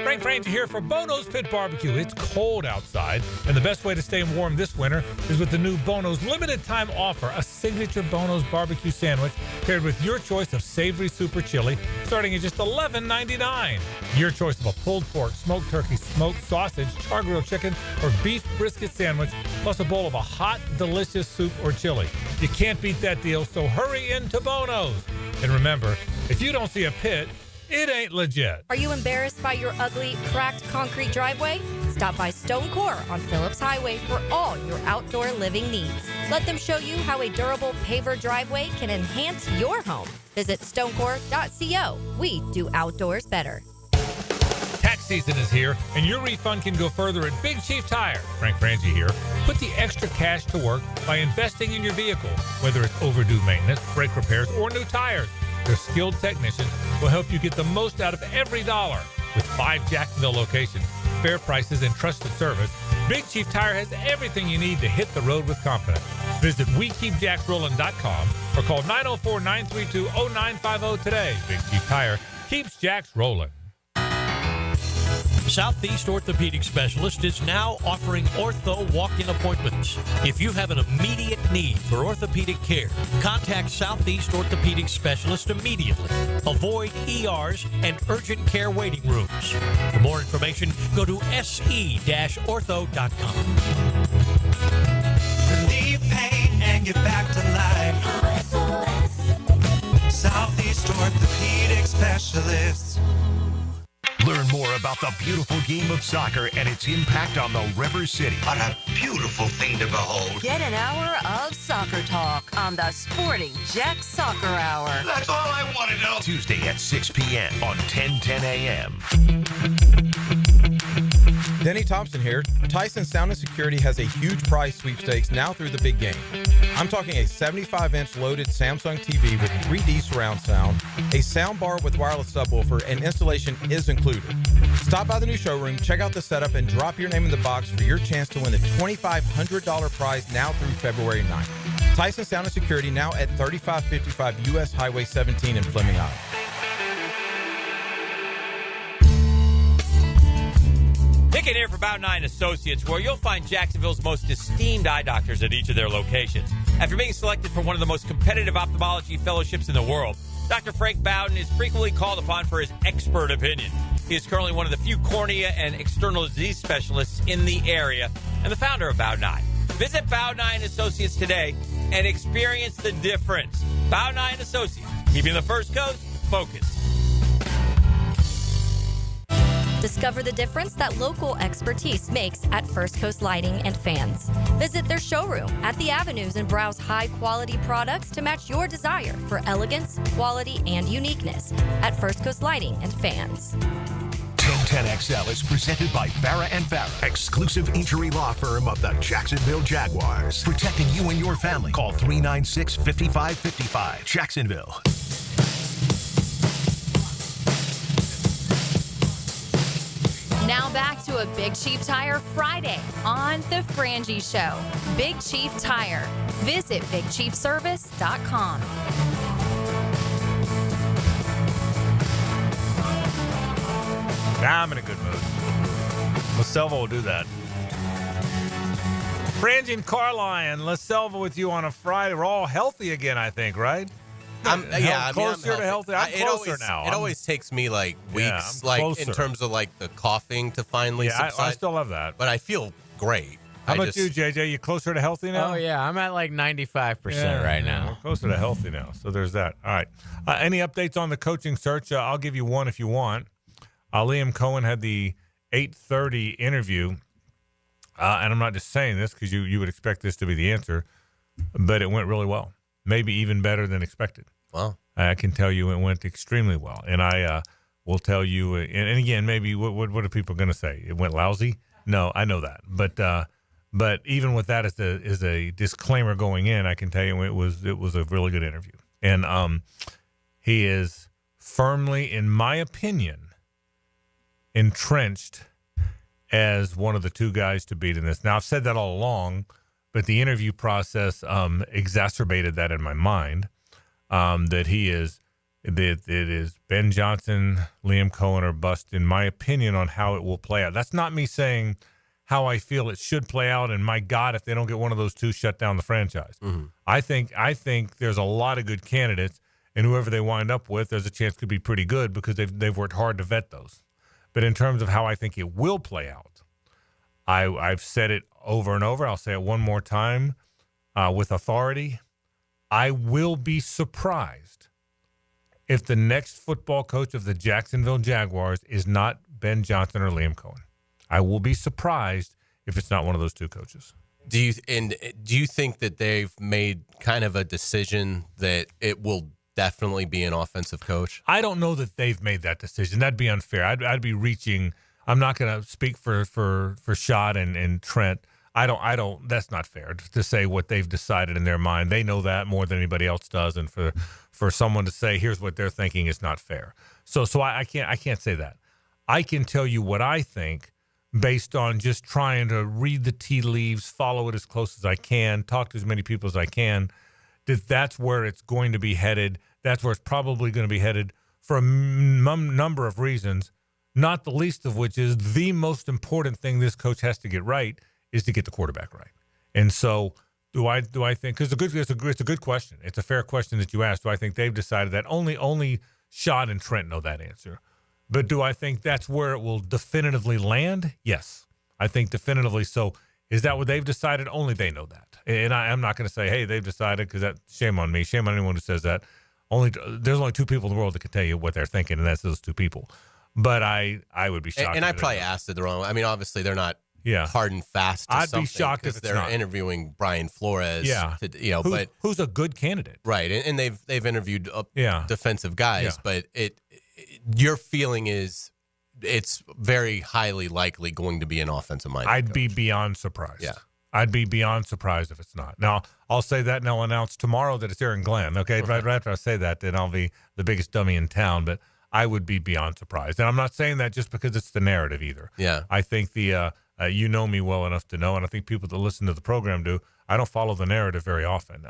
Frank Frangie here for Bono's Pit Barbecue. It's cold outside, and the best way to stay warm this winter is with the new Bono's limited time offer, a signature Bono's barbecue sandwich paired with your choice of savory super chili, starting at just $11.99. Your choice of a pulled pork, smoked turkey, smoked sausage, char-grilled chicken, or beef brisket sandwich, plus a bowl of a hot, delicious soup or chili. You can't beat that deal, so hurry into Bono's. And remember, if you don't see a pit, it ain't legit. Are you embarrassed by your ugly, cracked concrete driveway? Stop by Stone Core on Phillips Highway for all your outdoor living needs. Let them show you how a durable paver driveway can enhance your home. Visit stonecore.co. We do outdoors better. Tax season is here, and your refund can go further at Big Chief Tire. Frank Frangie here. Put the extra cash to work by investing in your vehicle, whether it's overdue maintenance, brake repairs, or new tires. Their skilled technicians will help you get the most out of every dollar. With 5 Jacksonville locations, fair prices, and trusted service, Big Chief Tire has everything you need to hit the road with confidence. Visit WeKeepJacksRollin.com or call 904-932-0950 today. Big Chief Tire keeps Jacks rolling. Southeast Orthopedic Specialist is now offering ortho walk-in appointments. If you have an immediate need for orthopedic care, contact Southeast Orthopedic Specialist immediately. Avoid ERs and urgent care waiting rooms. For more information, go to se-ortho.com. Relieve pain and get back to life. Southeast Orthopedic Specialist. Learn more about the beautiful game of soccer and its impact on the River City. What a beautiful thing to behold. Get an hour of soccer talk on the Sporting Jack Soccer Hour. That's all I want to know. Tuesday at 6 p.m. on 1010 a.m. Denny Thompson here. Tyson Sound and Security has a huge prize sweepstakes now through the big game. I'm talking a 75-inch loaded Samsung TV with 3D surround sound, a sound bar with wireless subwoofer, and installation is included. Stop by the new showroom, check out the setup, and drop your name in the box for your chance to win the $2,500 prize now through February 9th. Tyson Sound and Security now at 3555 U.S. Highway 17 in Fleming, Iowa. Nick in here for Bout 9 Associates, where you'll find Jacksonville's most esteemed eye doctors at each of their locations. After being selected for one of the most competitive ophthalmology fellowships in the world, Dr. Frank Bowden is frequently called upon for his expert opinion. He is currently one of the few cornea and external disease specialists in the area and the founder of Bout 9. Visit Bout 9 Associates today and experience the difference. Bout 9 Associates, keeping the First Coast focused. Discover the difference that local expertise makes at First Coast Lighting and Fans. Visit their showroom at the Avenues and browse high-quality products to match your desire for elegance, quality, and uniqueness at First Coast Lighting and Fans. 1010XL is presented by Farah & Farah, exclusive injury law firm of the Jacksonville Jaguars. Protecting you and your family. Call 396-5555. Jacksonville. Now back to a Big Chief Tire Friday on The Frangie Show. Big Chief Tire. Visit BigChiefService.com. Nah, I'm in a good mood. LaSelva will do that. Frangie and Carlyon, LaSelva with you on a Friday. We're all healthy again, I think, right? Closer to healthy. I'm closer now. It always takes me like weeks, like in terms of like the coughing to finally subside. I still have that. But I feel great. How about you, JJ? You closer to healthy now? Oh, yeah. I'm at like 95% right now. We're closer to healthy now. So there's that. All right. Any updates on the coaching search? I'll give you one if you want. Liam Cohen had the 8:30 interview. And I'm not just saying this because you would expect this to be the answer, but it went really well. Maybe even better than expected. Wow. I can tell you it went extremely well. And I will tell you, and again, maybe what are people going to say? It went lousy? No, I know that. But even with that as a disclaimer going in, I can tell you it was a really good interview. And he is firmly, in my opinion, entrenched as one of the two guys to beat in this. Now, I've said that all along, but the interview process exacerbated that in my mind, that it is Ben Johnson, Liam Cohen, or bust, in my opinion, on how it will play out. That's not me saying how I feel it should play out, and my God, if they don't get one of those two, shut down the franchise. Mm-hmm. I think there's a lot of good candidates, and whoever they wind up with, there's a chance could be pretty good because they've worked hard to vet those. But in terms of how I think it will play out, I've said it over and over. I'll say it one more time with authority. I will be surprised if the next football coach of the Jacksonville Jaguars is not Ben Johnson or Liam Cohen. I will be surprised if it's not one of those two coaches. Do you think that they've made kind of a decision that it will definitely be an offensive coach? I don't know that they've made that decision. That'd be unfair. I'd be reaching. I'm not going to speak for Shad and Trent. I don't. That's not fair to say what they've decided in their mind. They know that more than anybody else does, and for someone to say here's what they're thinking is not fair. So I can't say that. I can tell you what I think based on just trying to read the tea leaves, follow it as close as I can, talk to as many people as I can. That's where it's going to be headed. That's where it's probably going to be headed for a number of reasons, not the least of which is the most important thing this coach has to get right is to get the quarterback right. And so do I think, because it's a good question. It's a fair question that you asked. Do I think they've decided that? Only Shad and Trent know that answer. But do I think that's where it will definitively land? Yes, I think definitively so. Is that what they've decided? Only they know that. And I'm not going to say, hey, they've decided, because that shame on me. Shame on anyone who says that. There's only two people in the world that can tell you what they're thinking, and that's those two people. But I would be shocked. And I probably asked it the wrong way. I mean, obviously they're not hard and fast to I'd be shocked if they're not. Interviewing Brian Flores. Yeah. But who's a good candidate. Right. And they've interviewed defensive guys, but your feeling is it's very highly likely going to be an offensive-minded I'd coach. be beyond surprised. Yeah. I'd be beyond surprised if it's not. Now, I'll say that, and I'll announce tomorrow that it's Aaron Glenn. Okay, right after I say that, then I'll be the biggest dummy in town. But I would be beyond surprised. And I'm not saying that just because it's the narrative either. Yeah. I think you know me well enough to know, and I think people that listen to the program do, I don't follow the narrative very often.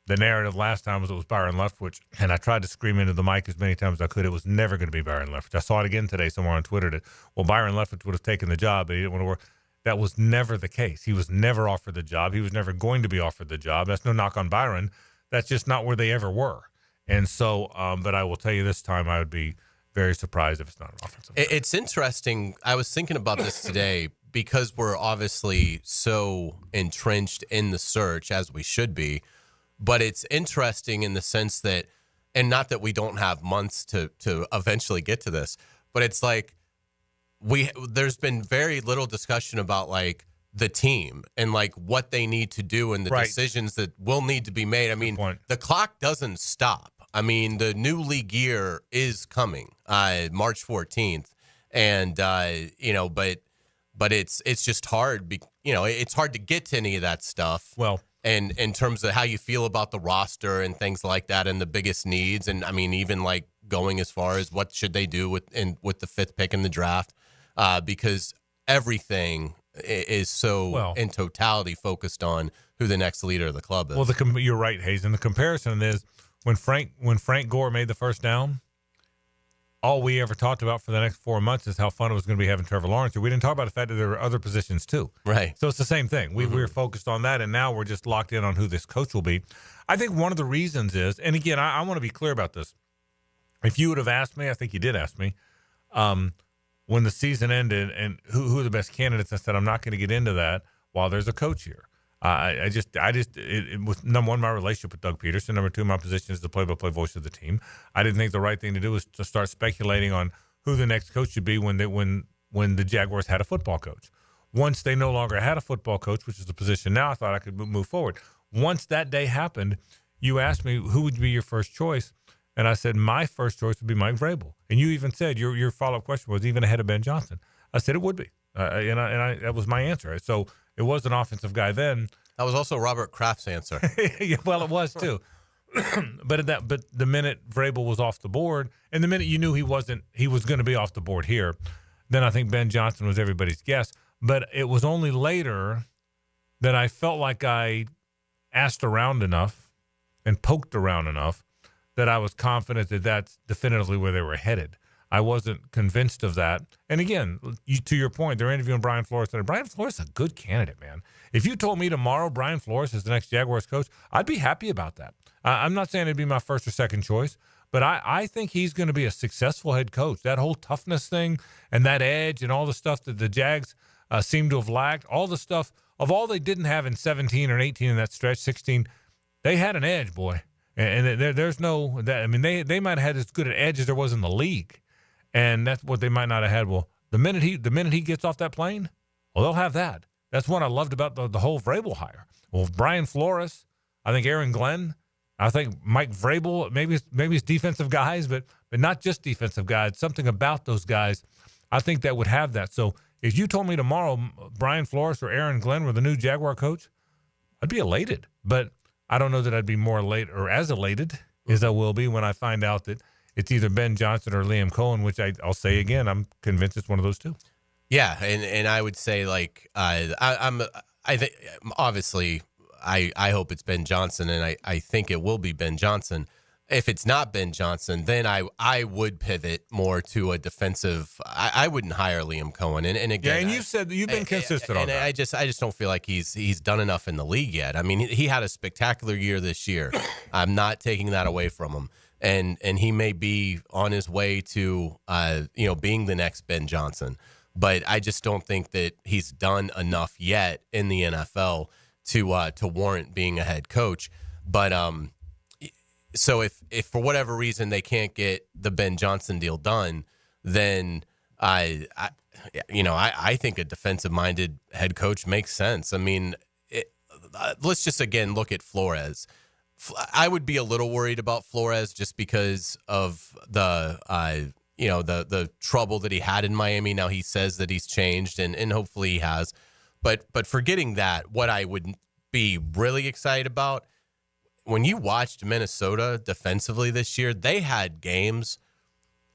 The narrative last time was it was Byron Leftwich, and I tried to scream into the mic as many times as I could. It was never going to be Byron Leftwich. I saw it again today somewhere on Twitter that, Byron Leftwich would have taken the job, but he didn't want to work. That was never the case. He was never offered the job. He was never going to be offered the job. That's no knock on Byron. That's just not where they ever were. And so, but I will tell you this time, I would be very surprised if it's not an offensive. It's interesting. I was thinking about this today because we're obviously so entrenched in the search, as we should be. But it's interesting in the sense that, and not that we don't have months to eventually get to this, but it's like there's been very little discussion about like the team and like what they need to do and the decisions that will need to be made. I mean, the clock doesn't stop. I mean, the new league year is coming, March 14th, and but it's just hard. It's hard to get to any of that stuff. Well. And in terms of how you feel about the roster and things like that and the biggest needs. And, I mean, even like going as far as what should they do with the fifth pick in the draft, because everything is so in totality focused on who the next leader of the club is. Well, you're right, Hays. And the comparison is when Frank Gore made the first down, all we ever talked about for the next 4 months is how fun it was going to be having Trevor Lawrence. We didn't talk about the fact that there were other positions too. Right. So it's the same thing. We were focused on that, and now we're just locked in on who this coach will be. I think one of the reasons is, and again, I want to be clear about this. If you would have asked me, I think you did ask me, when the season ended and who are the best candidates, I said, I'm not going to get into that while there's a coach here. It was number one, my relationship with Doug Peterson. Number two, my position as the play-by-play voice of the team. I didn't think the right thing to do was to start speculating on who the next coach should be when the Jaguars had a football coach. Once they no longer had a football coach, which is the position now, I thought I could move forward. Once that day happened, you asked me who would be your first choice, and I said my first choice would be Mike Vrabel. And you even said your follow-up question was even ahead of Ben Johnson. I said it would be, and that was my answer. So it was an offensive guy then. That was also Robert Kraft's answer. Yeah, well, it was too. But the minute Vrabel was off the board, and the minute you knew he was going to be off the board here, then I think Ben Johnson was everybody's guess. But it was only later that I felt like I asked around enough and poked around enough that I was confident that that's definitively where they were headed. I wasn't convinced of that. And again, to your point, they're interviewing Brian Flores. Brian Flores is a good candidate, man. If you told me tomorrow Brian Flores is the next Jaguars coach, I'd be happy about that. I'm not saying it'd be my first or second choice, but I think he's going to be a successful head coach. That whole toughness thing and that edge and all the stuff that the Jags seem to have lacked, all the stuff of all they didn't have in 17 or 18 in that stretch, 16, they had an edge, boy. And there's no that. I mean, they might have had as good an edge as there was in the league, and that's what they might not have had. Well, the minute he gets off that plane, well, they'll have that. That's what I loved about the whole Vrabel hire. Well, Brian Flores, I think Aaron Glenn, I think Mike Vrabel, maybe it's defensive guys, but not just defensive guys. Something about those guys, I think that would have that. So if you told me tomorrow Brian Flores or Aaron Glenn were the new Jaguar coach, I'd be elated. But I don't know that I'd be more elated or as elated as I will be when I find out that it's either Ben Johnson or Liam Cohen, which I'll say again, I'm convinced it's one of those two. Yeah, and I would say like I think obviously I hope it's Ben Johnson, and I think it will be Ben Johnson. If it's not Ben Johnson, then I would pivot more to a defensive. I wouldn't hire Liam Cohen, and again, yeah, and you've said you've been consistent on that. I just don't feel like he's done enough in the league yet. I mean, he had a spectacular year this year. I'm not taking that away from him, and he may be on his way to being the next Ben Johnson. But I just don't think that he's done enough yet in the NFL to warrant being a head coach. But so if for whatever reason they can't get the Ben Johnson deal done, then I think a defensive-minded head coach makes sense. I mean, let's just again look at Flores. I would be a little worried about Flores just because of the trouble that he had in Miami. Now he says that he's changed, and hopefully he has. But forgetting that, what I would be really excited about, when you watched Minnesota defensively this year, they had games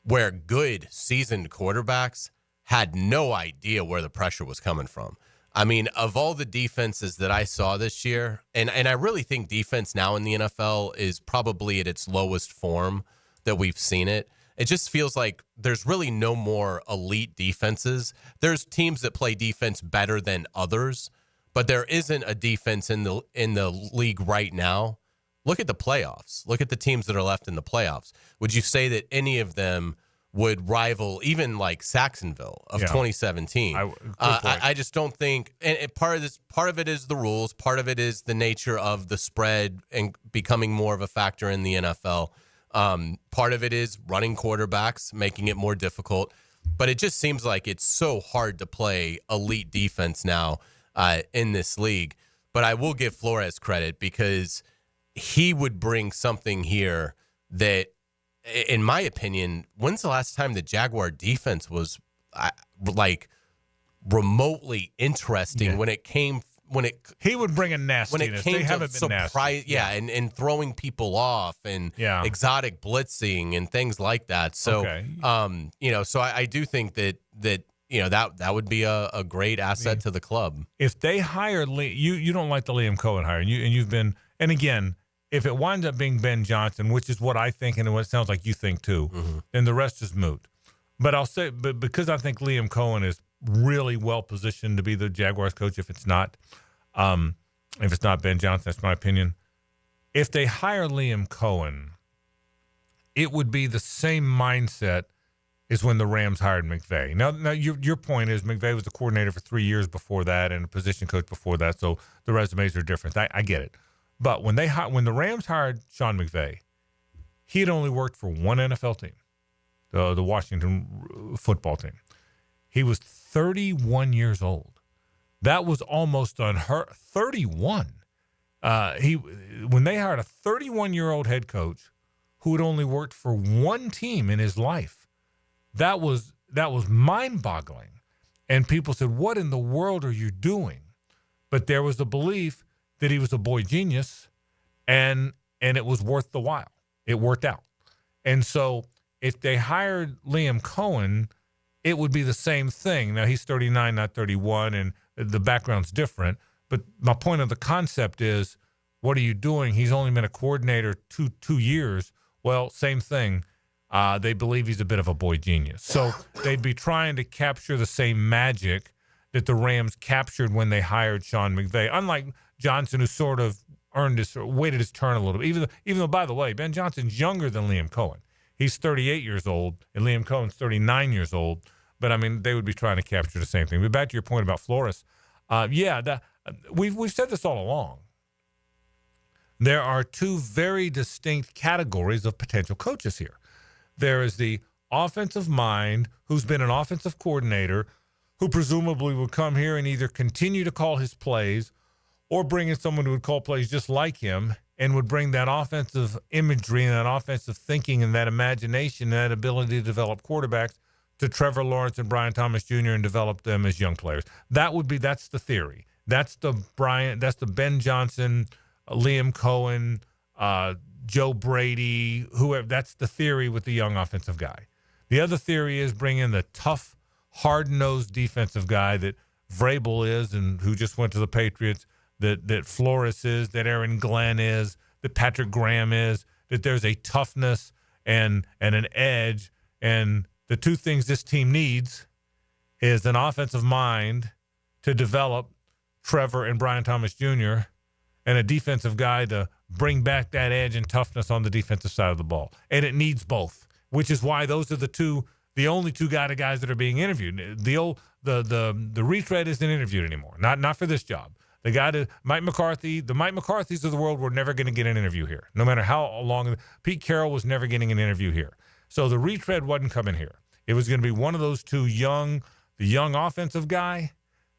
where good seasoned quarterbacks had no idea where the pressure was coming from. I mean, of all the defenses that I saw this year, and I really think defense now in the NFL is probably at its lowest form that we've seen it. It just feels like there's really no more elite defenses. There's teams that play defense better than others, but there isn't a defense in the league right now. Look at the playoffs. Look at the teams that are left in the playoffs. Would you say that any of them would rival even like Jacksonville of 2017? I just don't think. And part of it is the rules. Part of it is the nature of the spread and becoming more of a factor in the NFL. Part of it is running quarterbacks, making it more difficult. But it just seems like it's so hard to play elite defense now in this league. But I will give Flores credit because he would bring something here that, in my opinion, when's the last time the Jaguar defense was like remotely interesting when it came he would bring a nastiness. When it came to surprise, and throwing people off and exotic blitzing and things like that. So, so I do think that would be a great asset to the club. If they hire you don't like the Liam Cohen hire, and you've been, and again, if it winds up being Ben Johnson, which is what I think and what it sounds like you think too, then the rest is moot. But I'll say, but because I think Liam Cohen is really well positioned to be the Jaguars coach, if it's not Ben Johnson, that's my opinion. If they hire Liam Cohen, it would be the same mindset is when the Rams hired McVay. Now your point is McVay was the coordinator for 3 years before that and a position coach before that, so the resumes are different. I get it. But when the Rams hired Sean McVay, he had only worked for one NFL team, the Washington football team. He was 31 years old. That was almost unheard. 31. When they hired a 31-year-old head coach who had only worked for one team in his life, that was mind-boggling. And people said, "What in the world are you doing?" But there was a belief that he was a boy genius, and it was worth the while. It worked out. And so if they hired Liam Cohen, it would be the same thing. Now, he's 39, not 31, and the background's different. But my point of the concept is, what are you doing? He's only been a coordinator two years. Well, same thing. They believe he's a bit of a boy genius. So they'd be trying to capture the same magic that the Rams captured when they hired Sean McVay. Unlike Johnson, who sort of waited his turn a little bit. Even though, by the way, Ben Johnson's younger than Liam Cohen. He's 38 years old, and Liam Cohen's 39 years old. But, I mean, they would be trying to capture the same thing. But back to your point about Flores. We've said this all along. There are two very distinct categories of potential coaches here. There is the offensive mind who's been an offensive coordinator who presumably would come here and either continue to call his plays or bring in someone who would call plays just like him and would bring that offensive imagery and that offensive thinking and that imagination and that ability to develop quarterbacks to Trevor Lawrence and Brian Thomas Jr. and develop them as young players. That's the theory. That's the Ben Johnson, Liam Cohen, Joe Brady, whoever. That's the theory with the young offensive guy. The other theory is bring in the tough, hard-nosed defensive guy that Vrabel is and who just went to the Patriots, that Flores is, that Aaron Glenn is, that Patrick Graham is, that there's a toughness and an edge. And the two things this team needs is an offensive mind to develop Trevor and Brian Thomas Jr., and a defensive guy to bring back that edge and toughness on the defensive side of the ball. And it needs both, which is why those are the only two guys that are being interviewed. The retread isn't interviewed anymore, not for this job. The guy to Mike McCarthy, the Mike McCarthys of the world were never going to get an interview here, no matter how long. Pete Carroll was never getting an interview here. So the retread wasn't coming here. It was going to be one of those two the young offensive guy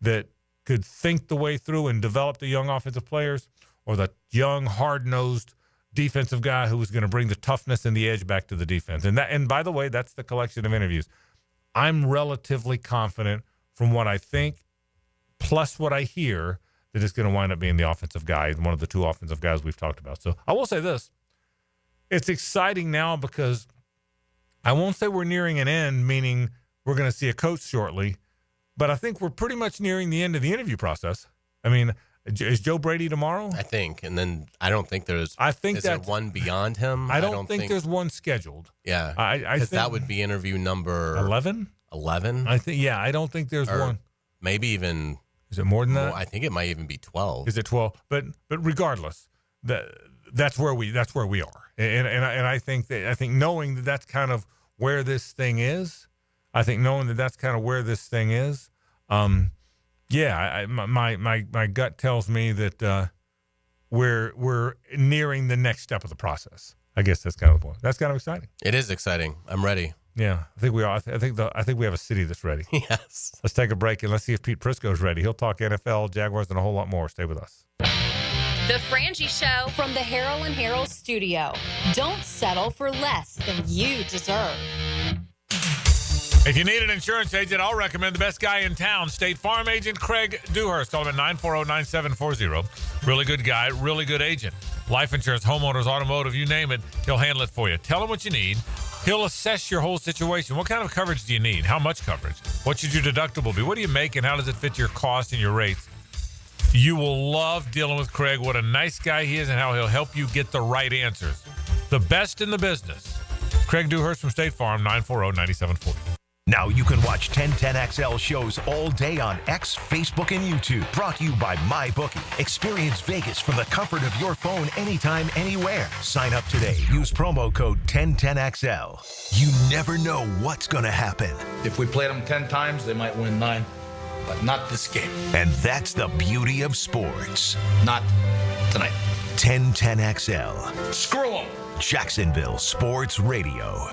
that could think the way through and develop the young offensive players, or the young, hard-nosed defensive guy who was going to bring the toughness and the edge back to the defense. And by the way, that's the collection of interviews. I'm relatively confident from what I think, plus what I hear, that it's going to wind up being the offensive guy, one of the two offensive guys we've talked about. So I will say this. It's exciting now because I won't say we're nearing an end, meaning we're going to see a coach shortly, but I think we're pretty much nearing the end of the interview process. I mean, is Joe Brady tomorrow? I think, and then I don't think there's. Is there one beyond him? I don't think there's one scheduled. Yeah, I think that would be interview number 11. 11. I think. Yeah, I don't think there's one. Maybe even. Is it more than that? I think it might even be 12. Is it 12? But regardless, that's where we are, and I think knowing that that's kind of where this thing is. Yeah, my gut tells me that we're nearing the next step of the process. I guess that's kind of the point. That's kind of exciting. It is exciting. I'm ready. Yeah, I think we are. I think we have a city that's ready. Yes. Let's take a break and let's see if Pete Prisco is ready. He'll talk NFL, Jaguars, and a whole lot more. Stay with us. The Frangie Show from the Harrell and Harrell studio. Don't settle for less than you deserve. If you need an insurance agent, I'll recommend the best guy in town, State Farm agent Craig Dewhurst. Call him at 940-9740. Really good guy, really good agent. Life insurance, homeowners, automotive, you name it, he'll handle it for you. Tell him what you need. He'll assess your whole situation. What kind of coverage do you need? How much coverage? What should your deductible be? What do you make and how does it fit your cost and your rates? You will love dealing with Craig. What a nice guy he is and how he'll help you get the right answers. The best in the business. Craig Dewhurst from State Farm, 940-9740. Now you can watch 1010XL shows all day on X, Facebook, and YouTube. Brought to you by MyBookie. Experience Vegas from the comfort of your phone anytime, anywhere. Sign up today. Use promo code 1010XL. You never know what's going to happen. If we played them 10 times, they might win 9. But not this game. And that's the beauty of sports. Not tonight. 1010XL. Screw them. Jacksonville Sports Radio.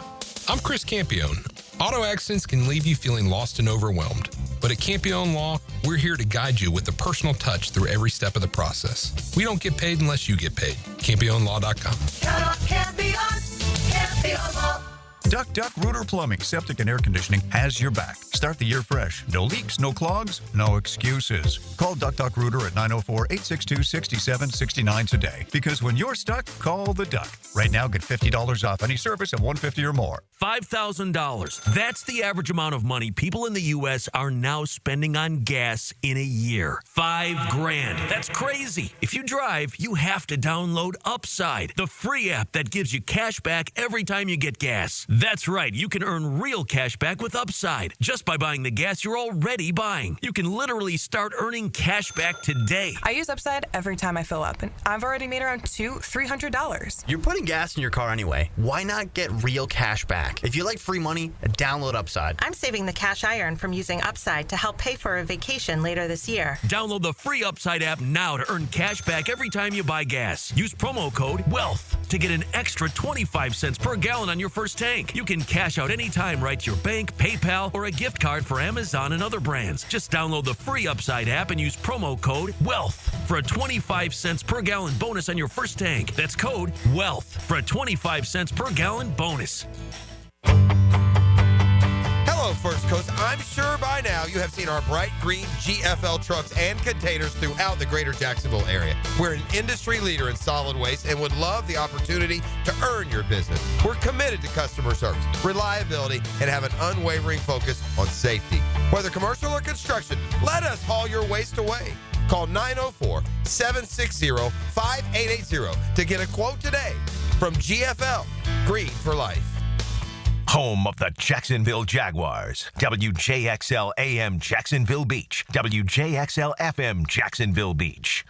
I'm Chris Campione. Auto accidents can leave you feeling lost and overwhelmed. But at Campione Law, we're here to guide you with a personal touch through every step of the process. We don't get paid unless you get paid. CampioneLaw.com. Count on Campione. Campione Law. Duck Duck Rooter Plumbing, Septic and Air Conditioning has your back. Start the year fresh. No leaks, no clogs, no excuses. Call Duck Duck Rooter at 904-862-6769 today. Because when you're stuck, call the Duck. Right now, get $50 off any service of $150 or more. $5,000. That's the average amount of money people in the U.S. are now spending on gas in a year. $5,000. That's crazy. If you drive, you have to download Upside, the free app that gives you cash back every time you get gas. That's right. You can earn real cash back with Upside just by buying the gas you're already buying. You can literally start earning cash back today. I use Upside every time I fill up, and I've already made around $200-$300. You're putting gas in your car anyway. Why not get real cash back? If you like free money, download Upside. I'm saving the cash I earn from using Upside to help pay for a vacation later this year. Download the free Upside app now to earn cash back every time you buy gas. Use promo code WEALTH to get an extra 25 cents per gallon on your first tank. You can cash out anytime right to your bank, PayPal, or a gift card for Amazon and other brands. Just download the free Upside app and use promo code WEALTH for a 25 cents per gallon bonus on your first tank. That's code WEALTH for a 25 cents per gallon bonus. Hello, First Coast. I'm sure by now you have seen our bright green GFL trucks and containers throughout the greater Jacksonville area. We're an industry leader in solid waste and would love the opportunity to earn your business. We're committed to customer service, reliability, and have an unwavering focus on safety. Whether commercial or construction, let us haul your waste away. Call 904-760-5880 to get a quote today from GFL, Green for Life. Home of the Jacksonville Jaguars. WJXL AM Jacksonville Beach. WJXL FM Jacksonville Beach.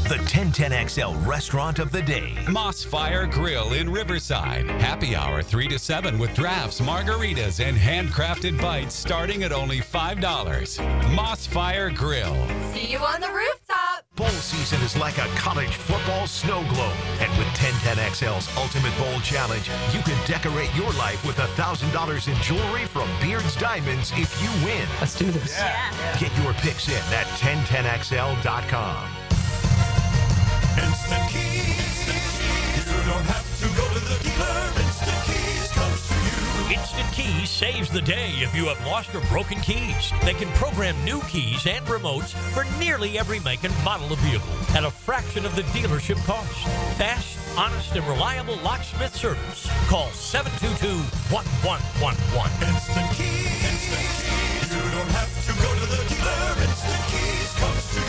The 1010XL restaurant of the day. Moss Fire Grill in Riverside. Happy hour 3 to 7 with drafts, margaritas, and handcrafted bites starting at only $5. Moss Fire Grill. See you on the rooftop. Bowl season is like a college football snow globe. And with 1010XL's Ultimate Bowl Challenge, you can decorate your life with $1,000 in jewelry from Beard's Diamonds if you win. Let's do this. Yeah. Get your picks in at 1010XL.com. Instant Keys. You don't have to go to the dealer. Instant Keys comes to you. Instant Keys saves the day if you have lost or broken keys. They can program new keys and remotes for nearly every make and model of vehicle at a fraction of the dealership cost. Fast, honest, and reliable locksmith service. Call 722-1111. Instant Keys. Instant Keys. You don't have to go to the dealer. Instant Keys comes to you.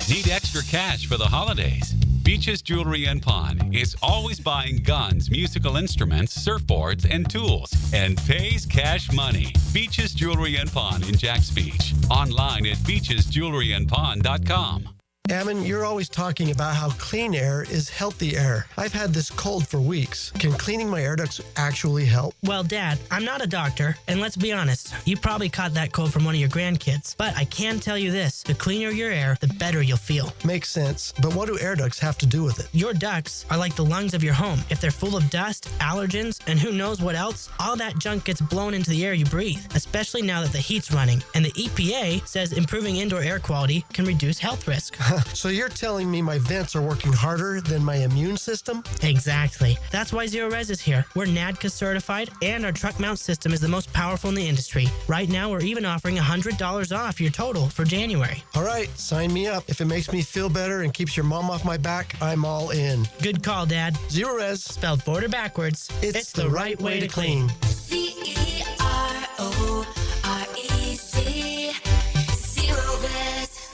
Need extra cash for the holidays? Beaches Jewelry and Pawn is always buying guns, musical instruments, surfboards, and tools, and pays cash money. Beaches Jewelry and Pawn in Jacks Beach. Online at beachesjewelryandpawn.com. Ammon, you're always talking about how clean air is healthy air. I've had this cold for weeks. Can cleaning my air ducts actually help? Well, Dad, I'm not a doctor, and let's be honest, you probably caught that cold from one of your grandkids. But I can tell you this, the cleaner your air, the better you'll feel. Makes sense, but what do air ducts have to do with it? Your ducts are like the lungs of your home. If they're full of dust, allergens, and who knows what else, all that junk gets blown into the air you breathe, especially now that the heat's running. And the EPA says improving indoor air quality can reduce health risk. So you're telling me my vents are working harder than my immune system? Exactly. That's why Zero Res is here. We're NADCA certified, and our truck mount system is the most powerful in the industry. Right now, we're even offering $100 off your total for January. All right, sign me up. If it makes me feel better and keeps your mom off my back, I'm all in. Good call, Dad. Zero Res. Spelled forward or backwards. It's the right way to clean. CEROREC. Zero Res.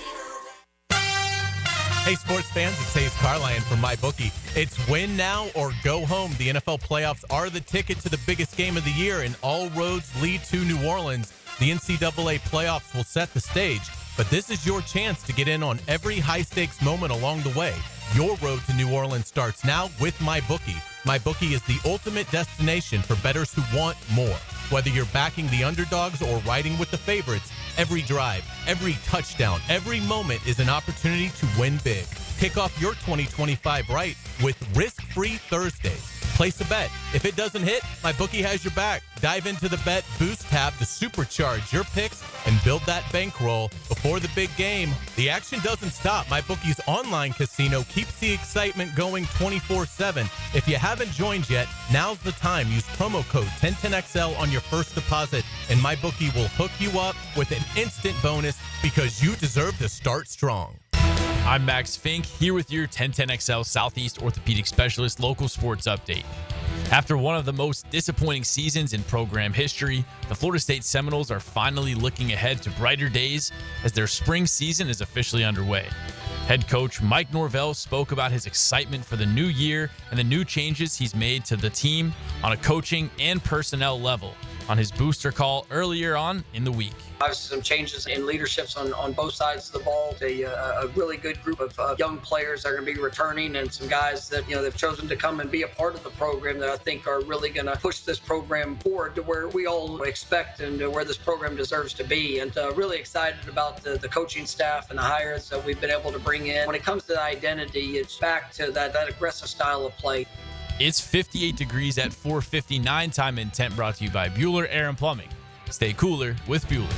Hey, sports fans, it's Hays Carlyon from MyBookie. It's win now or go home. The NFL playoffs are the ticket to the biggest game of the year, and all roads lead to New Orleans. The NCAA playoffs will set the stage, but this is your chance to get in on every high-stakes moment along the way. Your road to New Orleans starts now with MyBookie. MyBookie is the ultimate destination for bettors who want more. Whether you're backing the underdogs or riding with the favorites, every drive, every touchdown, every moment is an opportunity to win big. Kick off your 2025 right with risk-free Thursdays. Place a bet. If it doesn't hit, MyBookie has your back. Dive into the Bet Boost tab to supercharge your picks and build that bankroll before the big game. The action doesn't stop. MyBookie's online casino keeps the excitement going 24/7. If you haven't joined yet, now's the time. Use promo code 1010XL on your first deposit, and MyBookie will hook you up with an instant bonus because you deserve to start strong. I'm Max Fink, here with your 1010XL Southeast Orthopedic Specialist local sports update. After one of the most disappointing seasons in program history, the Florida State Seminoles are finally looking ahead to brighter days as their spring season is officially underway. Head coach Mike Norvell spoke about his excitement for the new year and the new changes he's made to the team on a coaching and personnel level on his booster call earlier on in the week. Obviously, some changes in leaderships on both sides of the ball. A really good group of young players that are going to be returning, and some guys that they've chosen to come and be a part of the program that I think are really going to push this program forward to where we all expect and where this program deserves to be. And really excited about the coaching staff and the hires that we've been able to bring in. When it comes to the identity, it's back to that aggressive style of play. It's 58 degrees at 4:59. Time and Temp brought to you by Bueller Air and Plumbing. Stay cooler with Bueller.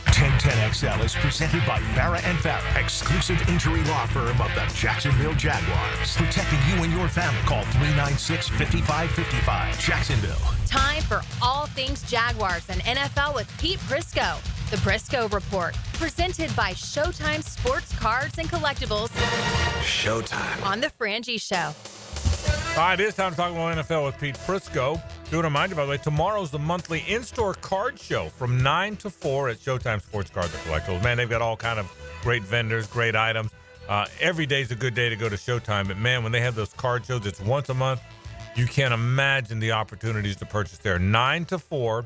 1010XL is presented by Farah & Farah, exclusive injury law firm of the Jacksonville Jaguars. Protecting you and your family. Call 396-5555. Jacksonville. Time for all things Jaguars and NFL with Pete Prisco. The Prisco Report, presented by Showtime Sports Cards and Collectibles. Showtime. On the Frangie Show. All right, it is time to talk about NFL with Pete Prisco. Do want to remind you, by the way, tomorrow's the monthly in-store card show from 9 to 4 at Showtime Sports Cards and Collectibles. Man, they've got all kind of great vendors, great items. Every day's a good day to go to Showtime. But, man, when they have those card shows, it's once a month. You can't imagine the opportunities to purchase there. 9 to 4,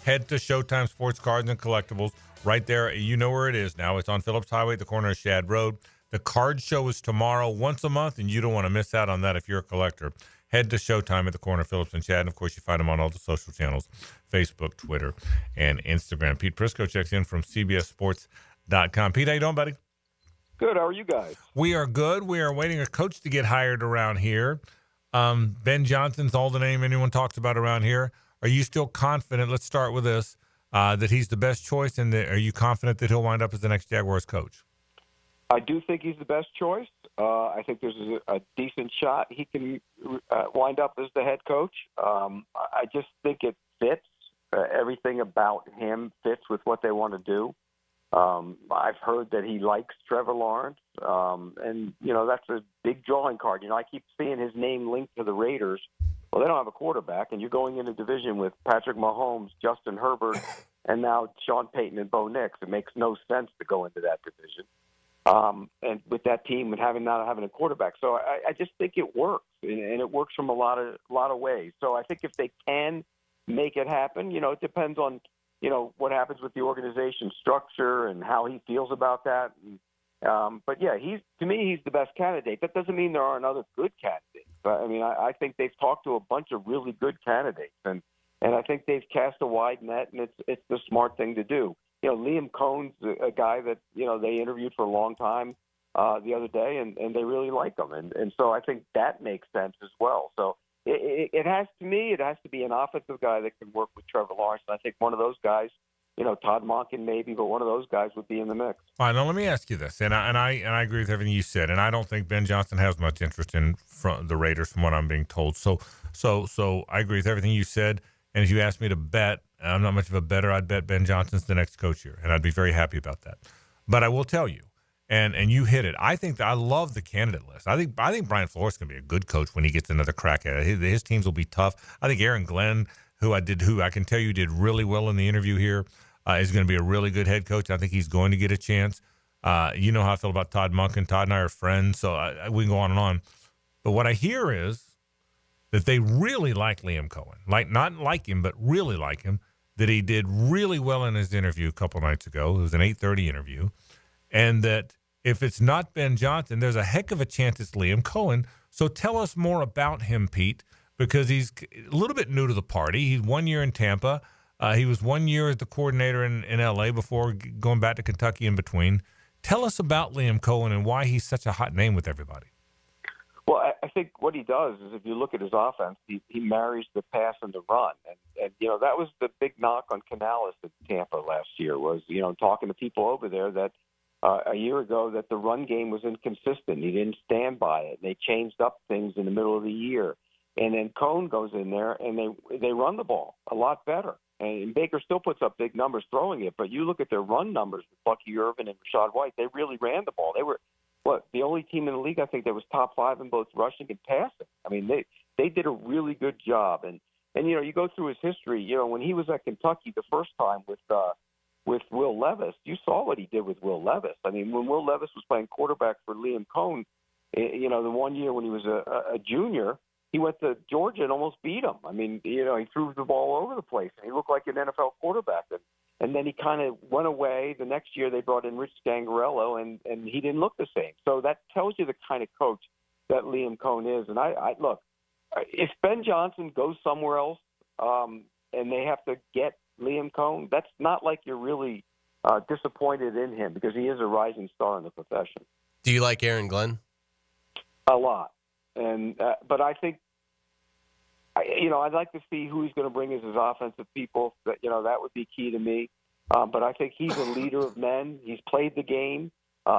head to Showtime Sports Cards and Collectibles. Right there, you know where it is now. It's on Phillips Highway at the corner of Shad Road. The card show is tomorrow once a month, and you don't want to miss out on that if you're a collector. Head to Showtime at the corner of Phillips and Shad. And, of course, you find them on all the social channels, Facebook, Twitter, and Instagram. Pete Prisco checks in from CBSSports.com. Pete, how you doing, buddy? Good. How are you guys? We are good. We are waiting a coach to get hired around here. Ben Johnson's all the name anyone talks about around here. Are you still confident? Let's start with this, that he's the best choice, and are you confident that he'll wind up as the next Jaguars coach? I do think he's the best choice. I think there's a decent shot he can wind up as the head coach. I just think it fits. Everything about him fits with what they want to do. I've heard that he likes Trevor Lawrence, and, that's a big drawing card. I keep seeing his name linked to the Raiders. Well, they don't have a quarterback, and you're going in a division with Patrick Mahomes, Justin Herbert, and now Sean Payton and Bo Nix. It makes no sense to go into that division. And with that team and not having a quarterback. So I just think it works, and it works from a lot of ways. So I think if they can make it happen, it depends on, what happens with the organization structure and how he feels about that. But yeah, to me, he's the best candidate. That doesn't mean there aren't other good candidates. I think they've talked to a bunch of really good candidates, and I think they've cast a wide net, and it's the smart thing to do. Liam Cohn's a guy that, they interviewed for a long time the other day, and they really like him. And so I think that makes sense as well. So it has to be an offensive guy that can work with Trevor Lawrence. And I think one of those guys, Todd Monken maybe, but one of those guys would be in the mix. All right, now let me ask you this, and I agree with everything you said, and I don't think Ben Johnson has much interest in the Raiders from what I'm being told. So I agree with everything you said, and if you asked me to bet, I'm not much of a bettor. I'd bet Ben Johnson's the next coach here, and I'd be very happy about that. But I will tell you, and you hit it. I love the candidate list. I think Brian Flores can be a good coach when he gets another crack at it. His teams will be tough. I think Aaron Glenn, who I can tell you did really well in the interview here. is going to be a really good head coach. I think he's going to get a chance. You know how I feel about Todd Monken. Todd and I are friends, so we can go on and on. But what I hear is that they really like Liam Cohen. Not like him, but really like him. That he did really well in his interview a couple nights ago. It was an 8:30 interview. And that if it's not Ben Johnson, there's a heck of a chance it's Liam Cohen. So tell us more about him, Pete, because he's a little bit new to the party. He's 1 year in Tampa. He was 1 year as the coordinator in L.A. before going back to Kentucky in between. Tell us about Liam Cohen and why he's such a hot name with everybody. Well, I think what he does is if you look at his offense, he marries the pass and the run. And that was the big knock on Canales at Tampa last year was, talking to people over there that a year ago that the run game was inconsistent. He didn't stand by it. They changed up things in the middle of the year. And then Cohen goes in there and they run the ball a lot better. And Baker still puts up big numbers throwing it, but you look at their run numbers with Bucky Irvin and Rashad White, they really ran the ball. They were the only team in the league, I think, that was top 5 in both rushing and passing. I mean, they did a really good job. And you go through his history, when he was at Kentucky the first time with Will Levis, you saw what he did with Will Levis. I mean, when Will Levis was playing quarterback for Liam Cohen, the 1 year when he was a junior, he went to Georgia and almost beat him. I mean, he threw the ball all over the place, and he looked like an NFL quarterback. And then he kind of went away. The next year they brought in Rich Scangarello, and he didn't look the same. So that tells you the kind of coach that Liam Cohen is. And I look, if Ben Johnson goes somewhere else and they have to get Liam Cohen, that's not like you're really disappointed in him because he is a rising star in the profession. Do you like Aaron Glenn? A lot. And but I think, I'd like to see who he's going to bring as his offensive people. That would be key to me. But I think he's a leader of men. He's played the game.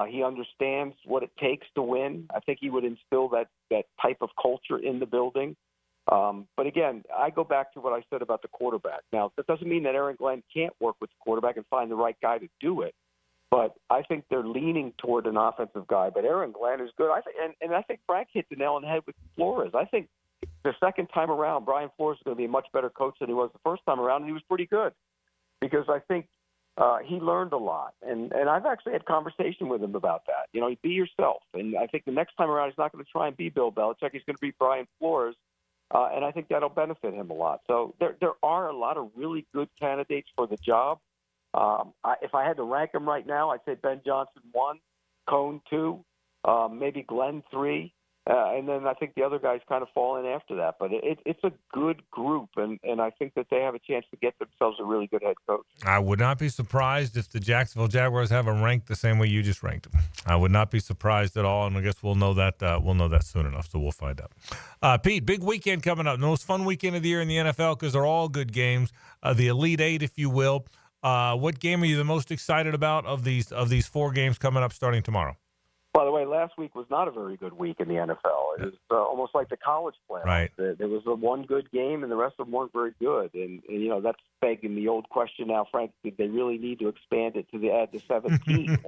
He understands what it takes to win. I think he would instill that type of culture in the building. But again, I go back to what I said about the quarterback. Now, that doesn't mean that Aaron Glenn can't work with the quarterback and find the right guy to do it. But I think they're leaning toward an offensive guy. But Aaron Glenn is good. I think Frank hit the nail on the head with Flores. I think the second time around, Brian Flores is going to be a much better coach than he was the first time around, and he was pretty good because I think he learned a lot. And I've actually had conversation with him about that. Be yourself. And I think the next time around, he's not going to try and be Bill Belichick. He's going to be Brian Flores. And I think that'll benefit him a lot. So there are a lot of really good candidates for the job. If I had to rank them right now, I'd say Ben Johnson 1, Cohen 2, maybe Glenn 3, and then I think the other guys kind of fall in after that. But it's a good group, and I think that they have a chance to get themselves a really good head coach. I would not be surprised if the Jacksonville Jaguars have them ranked the same way you just ranked them. I would not be surprised at all, and I guess we'll know that soon enough, so we'll find out. Pete, big weekend coming up. The most fun weekend of the year in the NFL because they're all good games. The Elite Eight, if you will. What game are you the most excited about of these 4 games coming up starting tomorrow? By the way, last week was not a very good week in the NFL. It was almost like the college playoffs. Right. There was one good game, and the rest of them weren't very good. And that's begging the old question now, Frank, did they really need to expand it to add the 17?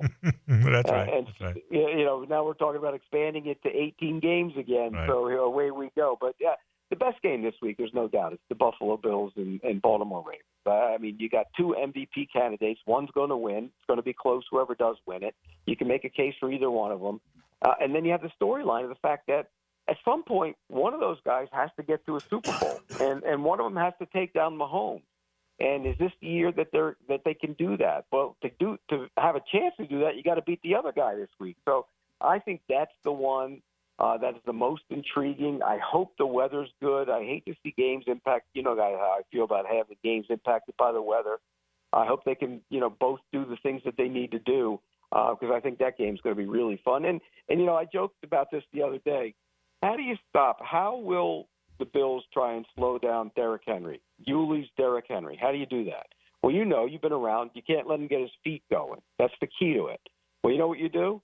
That's right. That's right. Now we're talking about expanding it to 18 games again. Right. So away we go. But, yeah, the best game this week, there's no doubt, it's the Buffalo Bills and Baltimore Ravens. I mean, you got 2 MVP candidates. One's going to win. It's going to be close, whoever does win it. You can make a case for either one of them. And then you have the storyline of the fact that at some point, one of those guys has to get to a Super Bowl, and one of them has to take down Mahomes. And is this the year that they can do that? Well, to have a chance to do that, you got to beat the other guy this week. So I think that's the one that is the most intriguing. I hope the weather's good. I hate to see games impact. You know how I feel about having games impacted by the weather. I hope they can, both do the things that they need to do because I think that game's going to be really fun. And I joked about this the other day. How do you stop? How will the Bills try and slow down Derrick Henry? Yuli's Derrick Henry. How do you do that? Well, you've been around. You can't let him get his feet going. That's the key to it. Well, you know what you do?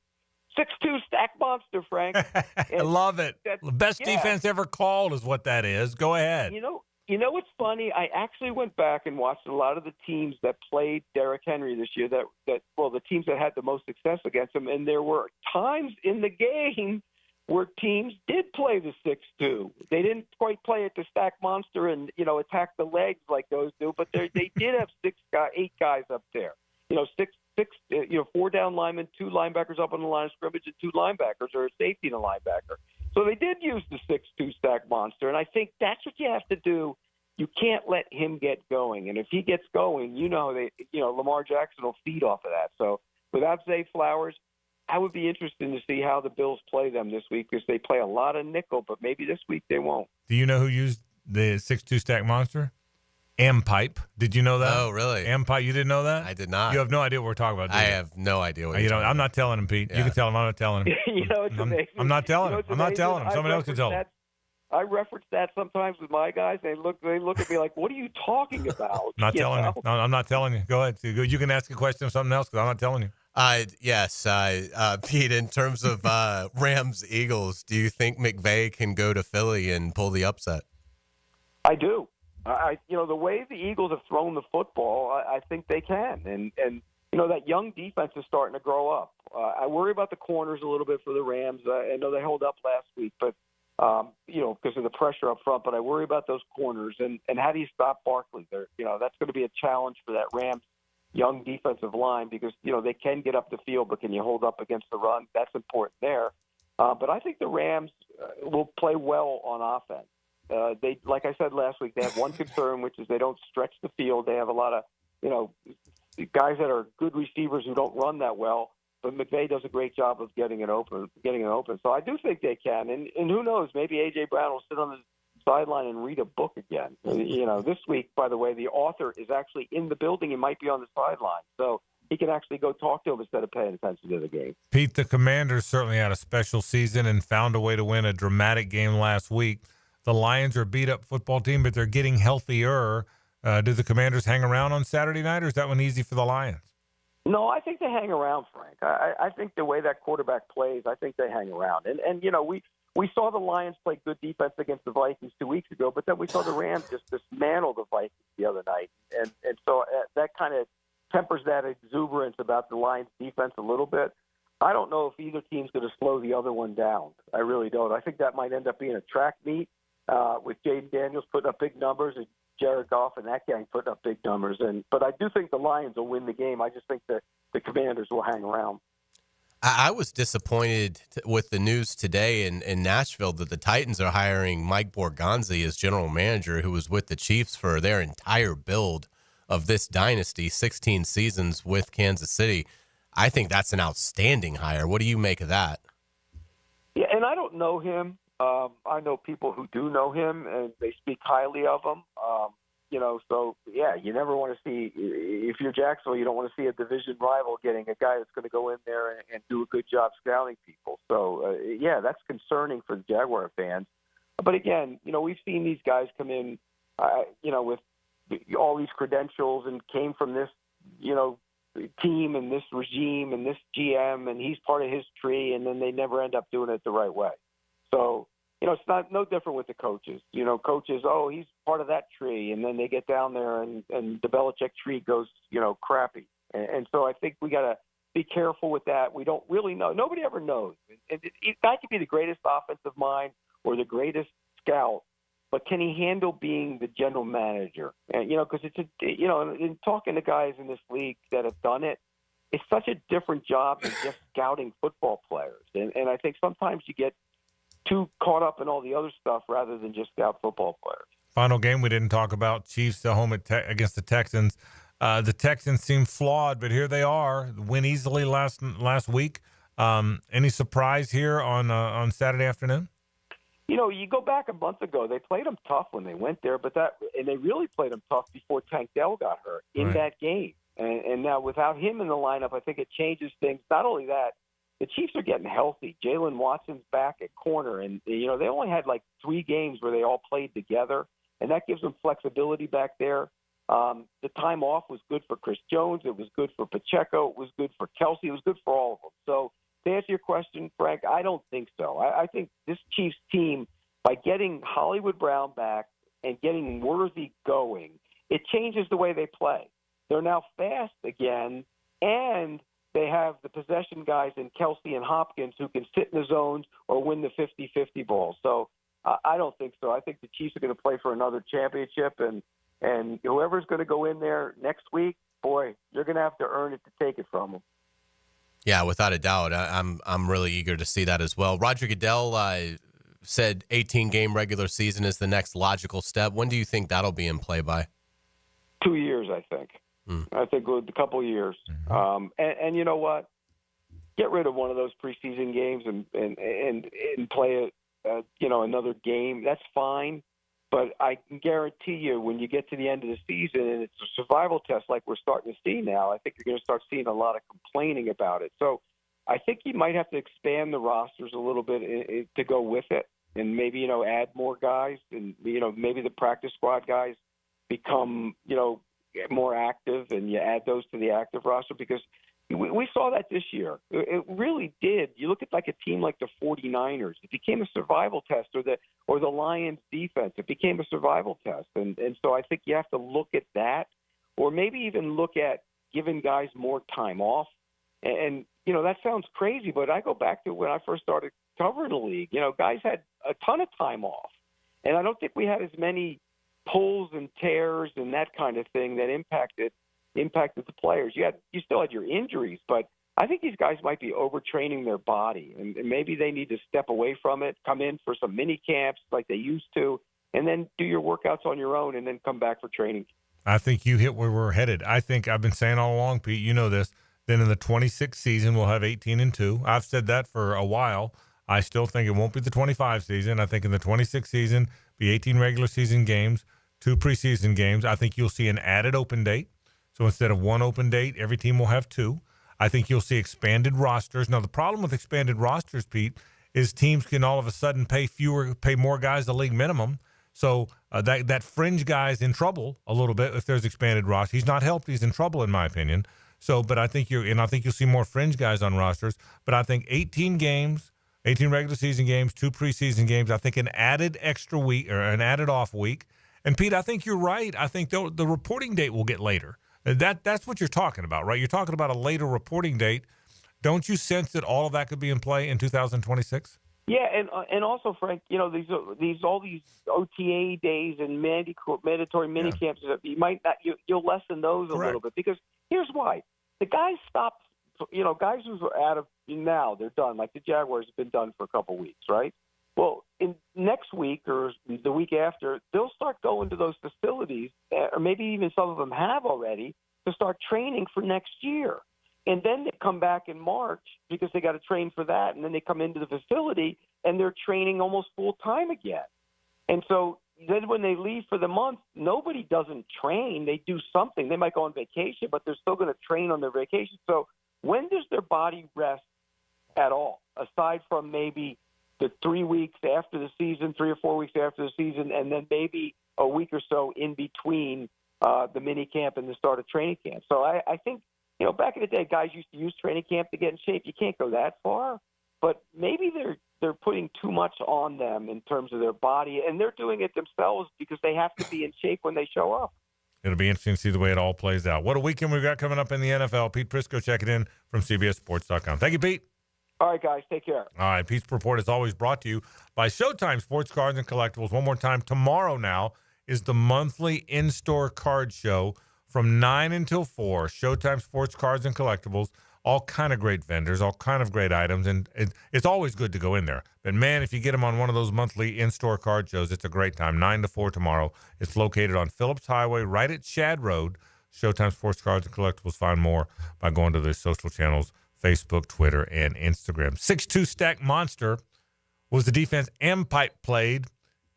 6'2" stack monster, Frank. I love it. The best defense ever called is what that is. Go ahead. You know what's funny? I actually went back and watched a lot of the teams that played Derrick Henry this year, the teams that had the most success against him, and there were times in the game where teams did play the 6-2. They didn't quite play it to stack monster and, attack the legs like those do, but they did have 8 guys up there. 4 down linemen, 2 linebackers up on the line of scrimmage, and 2 linebackers, or a safety and a linebacker. So they did use the 6-2 stack monster, and I think that's what you have to do. You can't let him get going, and if he gets going, Lamar Jackson will feed off of that. So without Zay Flowers, I would be interested to see how the Bills play them this week because they play a lot of nickel, but maybe this week they won't. Do you know who used the 6-2 stack monster? M-Pipe. Did you know that? Oh, really? M-Pipe. You didn't know that? I did not. You have no idea what we're talking about, do you? I have no idea what you're talking I'm not telling him, Pete. Yeah. You can tell him. I'm not telling him. It's amazing. I'm not telling him. I'm not telling him. Somebody else can tell him. I reference that sometimes with my guys. They look at me like, "What are you talking about?" Not telling you. No, I'm not telling you. Go ahead. You can ask a question of something else because I'm not telling you. Yes, Pete, in terms of Rams-Eagles, do you think McVay can go to Philly and pull the upset? I do. The way the Eagles have thrown the football, I think they can. And that young defense is starting to grow up. I worry about the corners a little bit for the Rams. I know they held up last week, but because of the pressure up front. But I worry about those corners and how do you stop Barkley? That's going to be a challenge for that Rams young defensive line because, they can get up the field, but can you hold up against the run? That's important there. But I think the Rams will play well on offense. They, like I said last week, they have one concern, which is they don't stretch the field. They have a lot of, guys that are good receivers who don't run that well. But McVay does a great job of getting it open. So I do think they can. And who knows? Maybe A.J. Brown will sit on the sideline and read a book again. This week, by the way, the author is actually in the building. He might be on the sideline. So he can actually go talk to him instead of paying attention to the game. Pete, the Commanders certainly had a special season and found a way to win a dramatic game last week. The Lions are a beat-up football team, but they're getting healthier. Do the Commanders hang around on Saturday night, or is that one easy for the Lions? No, I think they hang around, Frank. I think the way that quarterback plays, I think they hang around. And we saw the Lions play good defense against the Vikings 2 weeks ago, but then we saw the Rams just dismantle the Vikings the other night. And so that kind of tempers that exuberance about the Lions defense a little bit. I don't know if either team's going to slow the other one down. I really don't. I think that might end up being a track meet with Jaden Daniels putting up big numbers and Jared Goff and that gang putting up big numbers. But I do think the Lions will win the game. I just think that the Commanders will hang around. I was disappointed with the news today in Nashville that the Titans are hiring Mike Borgonzi as general manager, who was with the Chiefs for their entire build of this dynasty, 16 seasons with Kansas City. I think that's an outstanding hire. What do you make of that? Yeah, and I don't know him. I know people who do know him, and they speak highly of him. So, yeah, you never want to see – if you're Jacksonville, you don't want to see a division rival getting a guy that's going to go in there and do a good job scouting people. So, yeah, that's concerning for the Jaguar fans. But, again, we've seen these guys come in, with all these credentials and came from this, team and this regime and this GM, and he's part of his tree, and then they never end up doing it the right way. So, it's no different with the coaches. Coaches, he's part of that tree, and then they get down there and the Belichick tree goes, crappy. And so I think we got to be careful with that. We don't really know. Nobody ever knows. Guy could be the greatest offensive mind or the greatest scout, but can he handle being the general manager? And, because it's in talking to guys in this league that have done it, it's such a different job than just scouting football players. And I think sometimes you get too caught up in all the other stuff rather than just scout football players. Final game we didn't talk about, Chiefs at home against the Texans. The Texans seem flawed, but here they are. Win easily last week. Any surprise here on Saturday afternoon? You go back a month ago, they played them tough when they went there, and they really played them tough before Tank Dell got hurt in that game. And now without him in the lineup, I think it changes things. Not only that, the Chiefs are getting healthy. Jalen Watson's back at corner, and they only had like 3 games where they all played together, and that gives them flexibility back there. The time off was good for Chris Jones. It was good for Pacheco. It was good for Kelsey. It was good for all of them. So to answer your question, Frank, I don't think so. I think this Chiefs team, by getting Hollywood Brown back and getting Worthy going, it changes the way they play. They're now fast again, and they have the possession guys in Kelsey and Hopkins who can sit in the zones or win the 50-50 ball. So I don't think so. I think the Chiefs are going to play for another championship, and whoever's going to go in there next week, boy, you're going to have to earn it to take it from them. Yeah, without a doubt. I'm really eager to see that as well. Roger Goodell said 18-game regular season is the next logical step. When do you think that'll be in play by? 2 years, I think. I think with a couple of years. And you know what? Get rid of one of those preseason games and play another game. That's fine. But I can guarantee you when you get to the end of the season and it's a survival test like we're starting to see now, I think you're going to start seeing a lot of complaining about it. So I think you might have to expand the rosters a little bit to go with it and maybe, add more guys and, maybe the practice squad guys become, more active and you add those to the active roster because we saw that this year. It really did. You look at like a team like the 49ers. It became a survival test, or the Lions defense. It became a survival test. And so I think you have to look at that, or maybe even look at giving guys more time off. And that sounds crazy, but I go back to when I first started covering the league. Guys had a ton of time off. And I don't think we had as many pulls and tears and that kind of thing that impacted the players. You still had your injuries, but I think these guys might be overtraining their body, and maybe they need to step away from it, come in for some mini camps like they used to, and then do your workouts on your own and then come back for training. I think you hit where we're headed. I think I've been saying all along, Pete, you know this, then in the 26th season we'll have 18-2. I've said that for a while. I still think it won't be the 25 season. I think in the 26th season, be 18 regular season games, 2 preseason games. I think you'll see an added open date. So instead of 1 open date, every team will have 2. I think you'll see expanded rosters. Now, the problem with expanded rosters, Pete, is teams can all of a sudden pay more guys the league minimum. So that fringe guy is in trouble a little bit if there's expanded roster. He's not helped. He's in trouble, in my opinion. So, but I think you'll see more fringe guys on rosters. But I think 18 games, 18 regular season games, 2 preseason games. I think an added extra week or an added off week. And Pete, I think you're right. I think the reporting date will get later. That's what you're talking about, right? You're talking about a later reporting date. Don't you sense that all of that could be in play in 2026? Yeah, and also, Frank, all these OTA days and mandatory mini camps, you might not you'll lessen those a little bit because here's why: the guys stopped. Guys who are out of now they're done. Like the Jaguars have been done for a couple weeks, right? Well, in next week or the week after, they'll start going to those facilities, or maybe even some of them have already, to start training for next year. And then they come back in March because they got to train for that. And then they come into the facility and they're training almost full time again. And so then when they leave for the month, nobody doesn't train. They do something. They might go on vacation, but they're still going to train on their vacation. So when does their body rest at all, aside from maybe the 3 weeks after the season, 3 or 4 weeks after the season, and then maybe a week or so in between the mini camp and the start of training camp? So I think, back in the day, guys used to use training camp to get in shape. You can't go that far, but maybe they're putting too much on them in terms of their body, and they're doing it themselves because they have to be in shape when they show up. It'll be interesting to see the way it all plays out. What a weekend we've got coming up in the NFL. Pete Prisco checking in from CBSSports.com. Thank you, Pete. All right, guys, take care. All right, Pete's Report is always brought to you by Showtime Sports Cards and Collectibles. One more time, tomorrow now is the monthly in-store card show from 9 until 4. Showtime Sports Cards and Collectibles, all kind of great vendors, all kind of great items, and it's always good to go in there. But, man, if you get them on one of those monthly in-store card shows, it's a great time, 9 to 4 tomorrow. It's located on Phillips Highway right at Shad Road. Showtime Sports Cards and Collectibles. Find more by going to the social channels, Facebook, Twitter, and Instagram. 6'2" stack monster was the defense M-Pipe played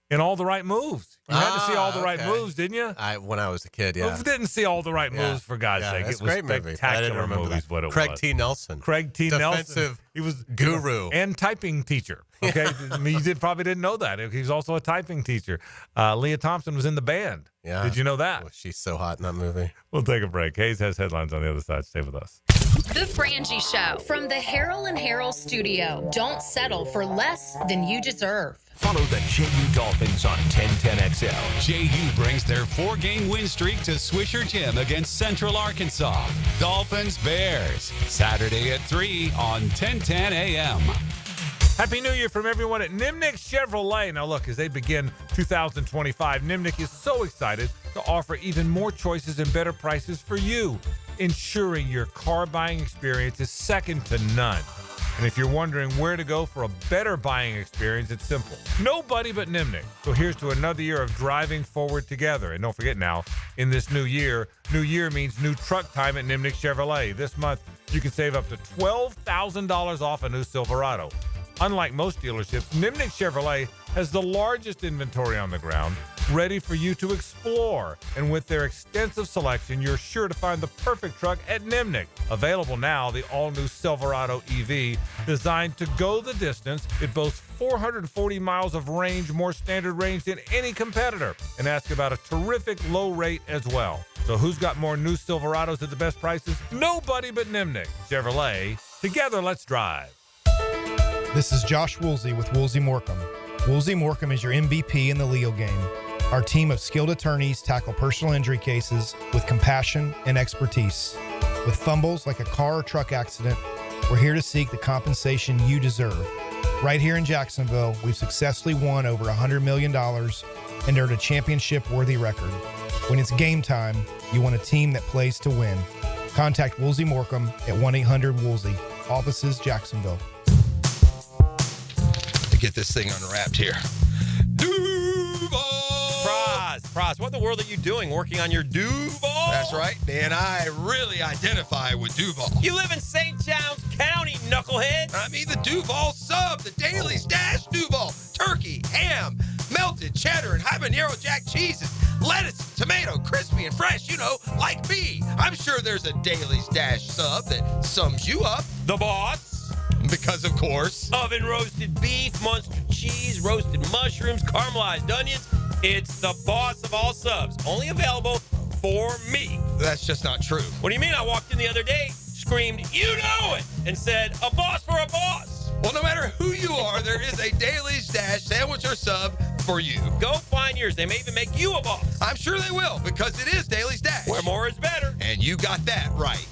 in all the right moves. You had to see all the right moves, didn't you? When I was a kid, yeah. Who didn't see all the right moves, for God's sake? It was great spectacular movies, what it was. Craig T. Nelson. Defensive, he was guru. And typing teacher. Okay, I mean, you probably didn't know that. He was also a typing teacher. Leah Thompson was in the band. Yeah. Did you know that? Oh, she's so hot in that movie. We'll take a break. Hays has headlines on the other side. Stay with us. The Frangie Show from the Harrell and Harrell studio. Don't settle for less than you deserve. Follow the JU Dolphins on 1010XL. JU brings their 4-game win streak to Swisher Gym against Central Arkansas. Dolphins Bears, Saturday at 3 on 1010 AM. Happy New Year from everyone at Nimnick Chevrolet. Now look, as they begin 2025, Nimnick is so excited to offer even more choices and better prices for you, ensuring your car buying experience is second to none. And if you're wondering where to go for a better buying experience, it's simple. Nobody but Nimnick. So here's to another year of driving forward together. And don't forget now, in this new year means new truck time at Nimnick Chevrolet. This month, you can save up to $12,000 off a new Silverado. Unlike most dealerships, Nimnick Chevrolet has the largest inventory on the ground, ready for you to explore. And with their extensive selection, you're sure to find the perfect truck at Nimnick. Available now, the all-new Silverado EV, designed to go the distance. It boasts 440 miles of range, more standard range than any competitor, and ask about a terrific low rate as well. So who's got more new Silverados at the best prices? Nobody but Nimnick Chevrolet. Together, let's drive. This is Josh Woolsey with Woolsey Morecambe. Woolsey Morecambe is your MVP in the legal game. Our team of skilled attorneys tackle personal injury cases with compassion and expertise. With fumbles like a car or truck accident, we're here to seek the compensation you deserve. Right here in Jacksonville, we've successfully won over $100 million and earned a championship-worthy record. When it's game time, you want a team that plays to win. Contact Woolsey Morecambe at 1-800-WOOLSEY. Offices, Jacksonville. Get this thing unwrapped here. Duval! Praz, what in the world are you doing working on your Duval? That's right, man. I really identify with Duval. You live in St. John's County, knucklehead. I mean the Duval sub, the Dailies Dash Duval. Turkey, ham, melted cheddar, and habanero jack cheeses. Lettuce, tomato, crispy and fresh, like me. I'm sure there's a Dailies Dash sub that sums you up. The boss. Because, of course, oven roasted beef, Munster cheese, roasted mushrooms, caramelized onions. It's the boss of all subs. Only available for me. That's just not true. What do you mean? I walked in the other day, screamed, "You know it!" and said, "A boss for a boss." Well, no matter who you are, there is a Dailies Dash sandwich or sub for you. Go find yours. They may even make you a boss. I'm sure they will, because it is Dailies Dash. Where more is better. And you got that right.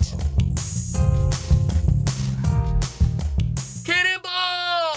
Cannonball!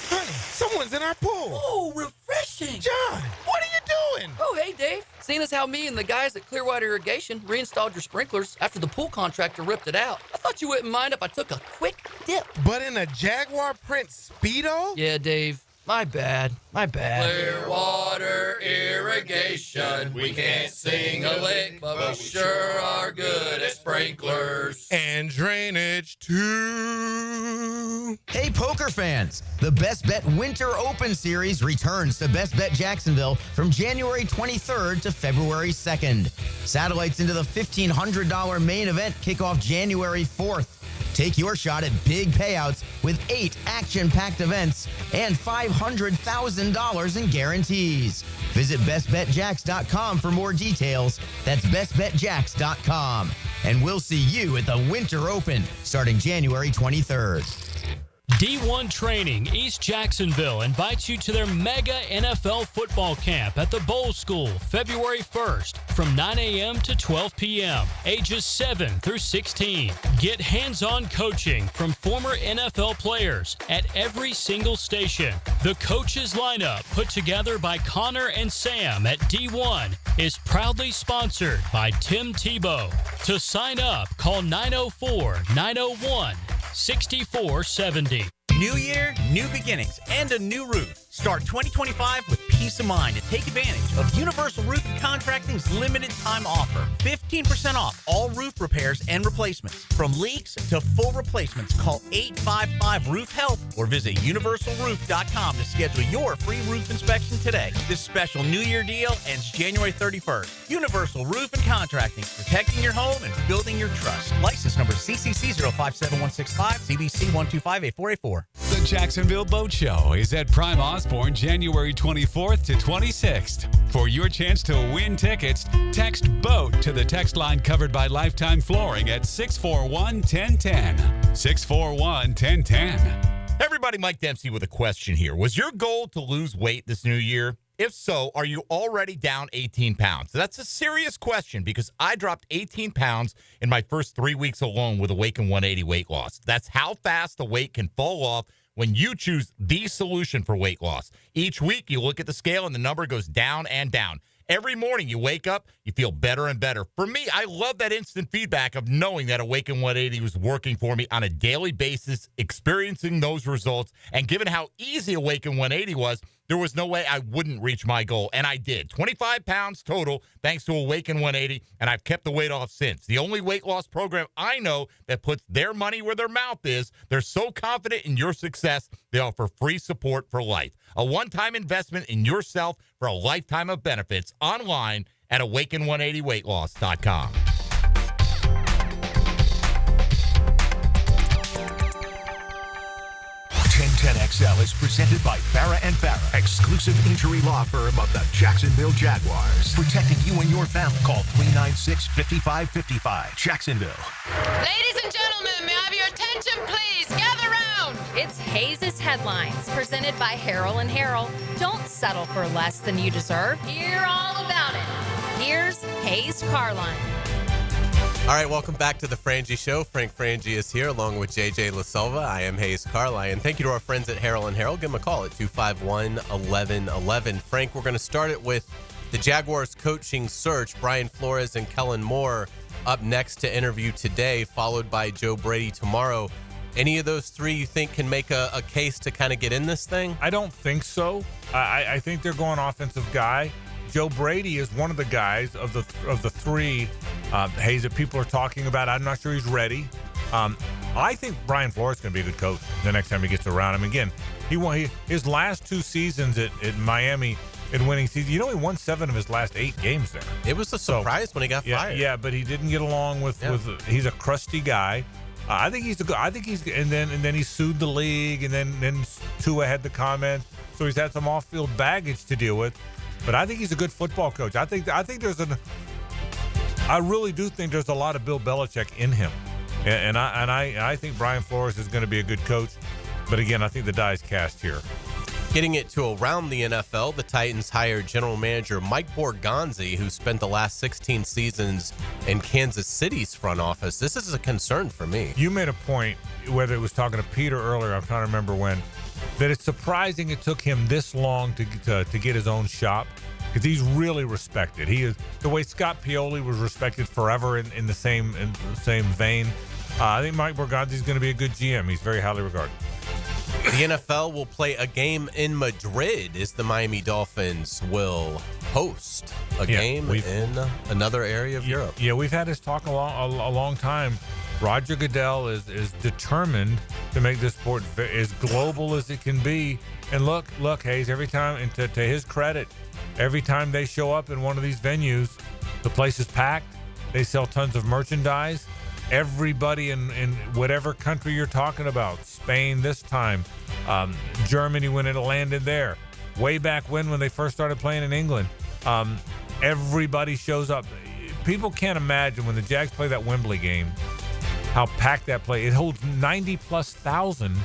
Honey, someone's in our pool. Oh, refreshing. John, what are you doing? Oh, hey, Dave. Seeing as how me and the guys at Clearwater Irrigation reinstalled your sprinklers after the pool contractor ripped it out, I thought you wouldn't mind if I took a quick dip. But in a Jaguar print Speedo? Yeah, Dave. My bad. Clearwater Irrigation. We can't sing a lick, but we sure are good at sprinklers. And drainage, too. Hey, poker fans. The Best Bet Winter Open Series returns to Best Bet Jacksonville from January 23rd to February 2nd. Satellites into the $1,500 main event kick off January 4th. Take your shot at big payouts with 8 action-packed events and $500,000 in guarantees. Visit bestbetjacks.com for more details. That's bestbetjacks.com. And we'll see you at the Winter Open starting January 23rd. D1 Training East Jacksonville invites you to their mega NFL football camp at the Bowl School February 1st from 9 a.m. to 12 p.m. Ages 7 through 16. Get hands-on coaching from former NFL players at every single station. The coaches lineup put together by Connor and Sam at D1 is proudly sponsored by Tim Tebow. To sign up, call 904-901-6470. New year, new beginnings, and a new roof. Start 2025 with peace of mind and take advantage of Universal Roof and Contracting's limited time offer. 15% off all roof repairs and replacements. From leaks to full replacements, call 855-ROOF-HELP or visit universalroof.com to schedule your free roof inspection today. This special New Year deal ends January 31st. Universal Roof and Contracting, protecting your home and building your trust. License number CCC 057165, CBC 1258484. The Jacksonville Boat Show is at Prime Osborne January 24th to 26th. For your chance to win tickets, text BOAT to the text line covered by Lifetime Flooring at 641-1010. 641-1010. Everybody, Mike Dempsey with a question here. Was your goal to lose weight this new year? If so, are you already down 18 pounds? That's a serious question because I dropped 18 pounds in my first 3 weeks alone with Awaken 180 weight loss. That's how fast the weight can fall off when you choose the solution for weight loss. Each week, you look at the scale and the number goes down and down. Every morning you wake up, you feel better and better. For me, I love that instant feedback of knowing that Awaken 180 was working for me on a daily basis, experiencing those results. And given how easy Awaken 180 was, there was no way I wouldn't reach my goal. And I did. 25 pounds total thanks to Awaken 180, and I've kept the weight off since. The only weight loss program I know that puts their money where their mouth is. They're so confident in your success, they offer free support for life. A one-time investment in yourself for a lifetime of benefits online at awaken180weightloss.com. 1010XL is presented by Farrah & Farrah, exclusive injury law firm of the Jacksonville Jaguars. Protecting you and your family. Call 396-5555. Jacksonville. Ladies and gentlemen, may I have your attention, please? Gather round. It's Hays' Headlines, presented by Harrell & Harrell. Don't settle for less than you deserve. Hear all about it. Here's Hays Carlyon. All right, welcome back to the Frangie Show. Frank Frangie is here along with JJ LaSilva. I am Hays Carlyon. Thank you to our friends at Harrell & Harrell. Give them a call at 251-1111. Frank, we're going to start it with the Jaguars coaching search. Brian Flores and Kellen Moore up next to interview today, followed by Joe Brady tomorrow. Any of those three you think can make a case to kind of get in this thing? I don't think so. I think they're going offensive guy. Joe Brady is one of the guys of the three, Hays, that people are talking about. I'm not sure he's ready. I think Brian Flores is going to be a good coach the next time he gets around. I mean, again, his last two seasons at Miami in winning season. You know, he won 7 of his last 8 games there. It was a surprise when he got fired. Yeah, but he didn't get along with he's a crusty guy. I think he's and then he sued the league, and then Tua had the comments, so he's had some off-field baggage to deal with. But I think he's a good football coach. I really do think there's a lot of Bill Belichick in him, and I think Brian Flores is going to be a good coach. But again, I think the die is cast here. Getting it to around the NFL, the Titans hired general manager Mike Borgonzi, who spent the last 16 seasons in Kansas City's front office. This is a concern for me. You made a point, whether it was talking to Peter earlier, I'm trying to remember when, that it's surprising it took him this long to get his own shop, because he's really respected. He is the way Scott Pioli was respected forever in the same vein. I think Mike Borgonzi is going to be a good GM. He's very highly regarded. The NFL will play a game in Madrid as the Miami Dolphins will host a game in another area of Europe. Yeah, we've had this talk a long time. Roger Goodell is determined to make this sport as global as it can be. And look, Hays, every time, and to his credit, every time they show up in one of these venues, the place is packed. They sell tons of merchandise. Everybody in whatever country you're talking about, Spain this time, Germany when it landed there, way back when they first started playing in England, everybody shows up. People can't imagine when the Jags play that Wembley game, how packed that place. It holds 90,000+,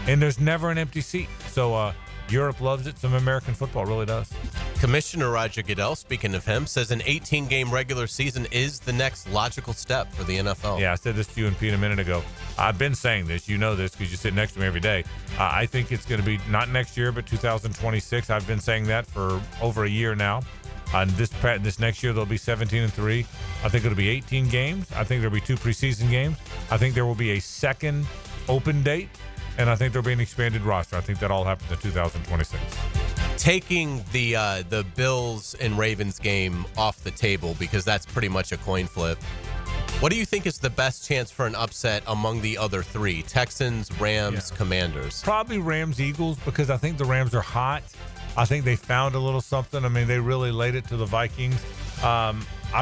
and there's never an empty seat. So Europe loves it. Some American football really does. Commissioner Roger Goodell, speaking of him, says an 18-game regular season is the next logical step for the NFL. Yeah, I said this to you and Pete a minute ago. I've been saying this. You know this because you sit next to me every day. I think it's going to be not next year, but 2026. I've been saying that for over a year now. This next year, there'll be 17-3. I think it'll be 18 games. I think there'll be 2 preseason games. I think there will be a second open date, and I think there'll be an expanded roster. I think that all happens in 2026. Taking the Bills and Ravens game off the table, because that's pretty much a coin flip, what do you think is the best chance for an upset among the other 3? Texans, Rams, Commanders? Probably Rams, Eagles, because I think the Rams are hot. I think they found a little something. I mean, they really laid it to the Vikings. I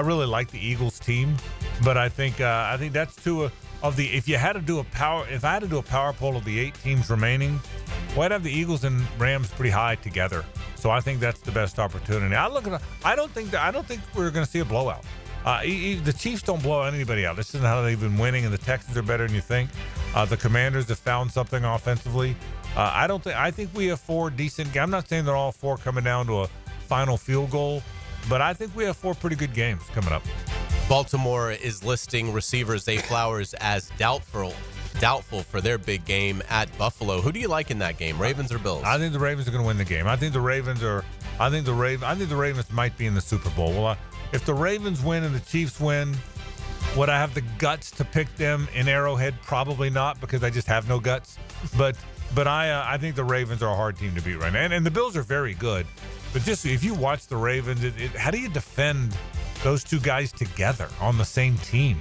really like the Eagles team, but I think that's 2 of the. If I had to do a power poll of the 8 teams remaining, well, I'd have the Eagles and Rams pretty high together. So I think that's the best opportunity. I don't think we're going to see a blowout. The Chiefs don't blow anybody out. This isn't how they've been winning, and the Texans are better than you think. The Commanders have found something offensively. I think we have 4 decent games. I'm not saying they're all 4 coming down to a final field goal, but I think we have 4 pretty good games coming up. Baltimore is listing receiver Zay Flowers as doubtful for their big game at Buffalo. Who do you like in that game, Ravens or Bills? I think the Ravens are going to win the game. I think the Ravens might be in the Super Bowl. Well, if the Ravens win and the Chiefs win, would I have the guts to pick them in Arrowhead? Probably not, because I just have no guts. But I think the Ravens are a hard team to beat right now. And the Bills are very good. But just if you watch the Ravens, how do you defend those two guys together on the same team?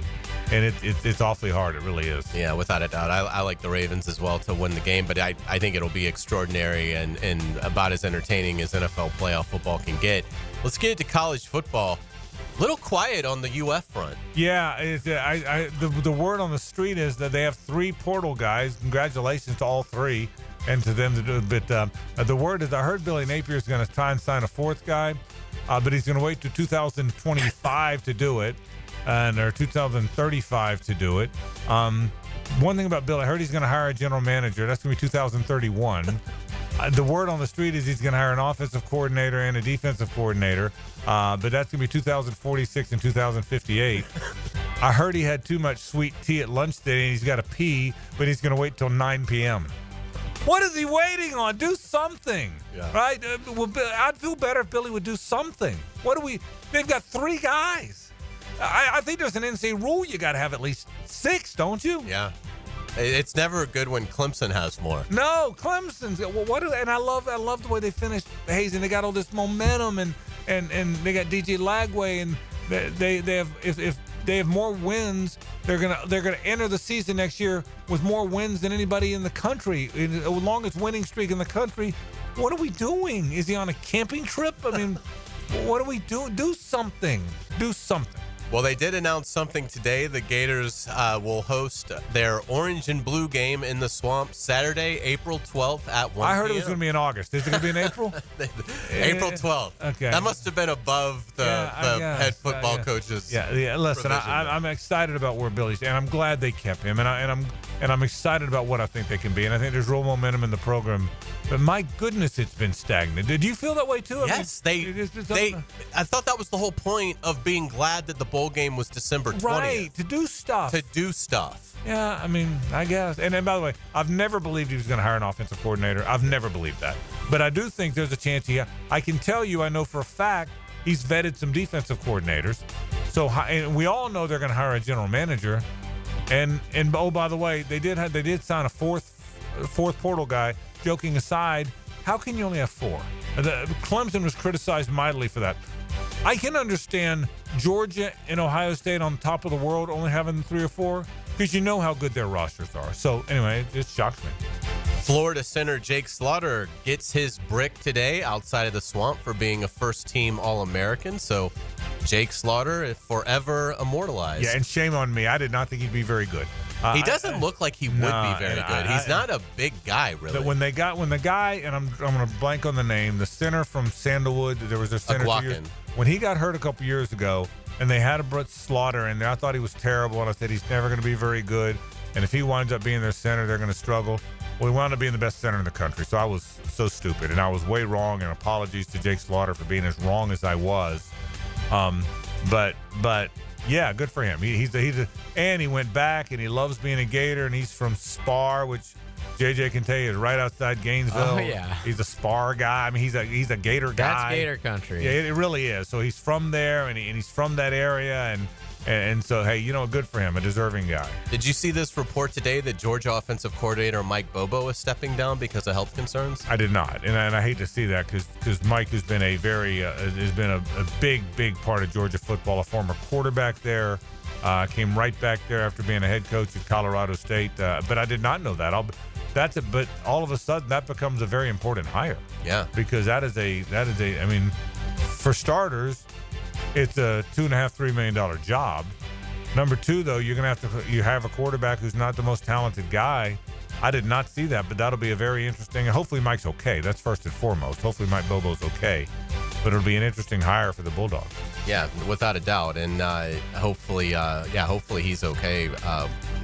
And it's awfully hard. It really is. Yeah, without a doubt. I like the Ravens as well to win the game, but I think it'll be extraordinary and about as entertaining as NFL playoff football can get. Let's get into college football. Little quiet on the UF front. Yeah, the word on the street is that they have 3 portal guys. Congratulations to all 3 and to them to do it. But the word is I heard Billy Napier is going to try and sign a 4th guy, but he's going to wait to 2025 to do it. Or 2035 to do it. One thing about Bill, I heard he's going to hire a general manager. That's going to be 2031. The word on the street is he's going to hire an offensive coordinator and a defensive coordinator, but that's going to be 2046 and 2058. I heard he had too much sweet tea at lunch today, and he's got to pee, but he's going to wait till 9 p.m. What is he waiting on? Do something, right? I'd feel better if Billy would do something. They've got 3 guys. I think there's an NCAA rule you got to have at least 6, don't you? Yeah. It's never good when Clemson has more. No, Clemson's. And I love the way they finished Hays, and they got all this momentum, and they got DJ Lagway, and they have if they have more wins, they're gonna enter the season next year with more wins than anybody in the country, the longest winning streak in the country. What are we doing? Is he on a camping trip? I mean, what do we do? Do something. Do something. Well, they did announce something today. The Gators will host their orange and blue game in the Swamp Saturday, April 12th at 1 I heard p.m. it was going to be in August. Is it going to be in April? April 12th. Okay. That must have been above the head football coach's. Yeah. Listen, I'm excited about where Billy's, and I'm glad they kept him, and I'm excited about what I think they can be, and I think there's real momentum in the program. But my goodness, it's been stagnant. Did you feel that way too? Yes, I thought that was the whole point of being glad that the bowl game was December 20th. Right, to do stuff. Yeah, I mean, I guess. And then, by the way, I've never believed he was going to hire an offensive coordinator. I've never believed that. But I do think there's a chance I can tell you, I know for a fact he's vetted some defensive coordinators. So, and we all know they're going to hire a general manager. And oh, by the way, they did sign a fourth portal guy. Joking aside, how can you only have 4? Clemson was criticized mightily for that. I can understand Georgia and Ohio State on top of the world only having 3 or 4 because you know how good their rosters are. So anyway, it just shocks me. Florida center Jake Slaughter gets his brick today outside of the Swamp for being a first-team All-American. So Jake Slaughter forever immortalized. Yeah, and shame on me. I did not think he'd be very good. He doesn't look like he would be very good. He's not a big guy, really. When the guy, and I'm going to blank on the name, the center from Sandalwood, there was a center 2 years, when he got hurt a couple years ago, and they had a Brett Slaughter in there, I thought he was terrible, and I said he's never going to be very good, and if he winds up being their center, they're going to struggle. Well, he wound up being the best center in the country, so I was so stupid, and I was way wrong, and apologies to Jake Slaughter for being as wrong as I was. But yeah, good for him. And he went back, and he loves being a Gator, and he's from Spar, which JJ can tell you is right outside Gainesville. Oh yeah, he's a Spar guy. I mean, he's a Gator guy. That's Gator country. Yeah, it really is. So he's from there, and he's from that area, and so hey, good for him, a deserving guy. Did you see this report today that Georgia offensive coordinator Mike Bobo is stepping down because of health concerns? I did not, and I hate to see that because Mike has been a big part of Georgia football. A former quarterback there, came right back there after being a head coach at Colorado State. But I did not know that. But all of a sudden that becomes a very important hire. Yeah, because that is a. I mean, for starters, it's a $2.5-3 million job. Number 2, though, you have a quarterback who's not the most talented guy. I did not see that, but that'll be a very interesting. Hopefully, Mike's okay. That's first and foremost. Hopefully, Mike Bobo's okay. but it'll be an interesting hire for the Bulldogs. Yeah, without a doubt, and hopefully he's okay.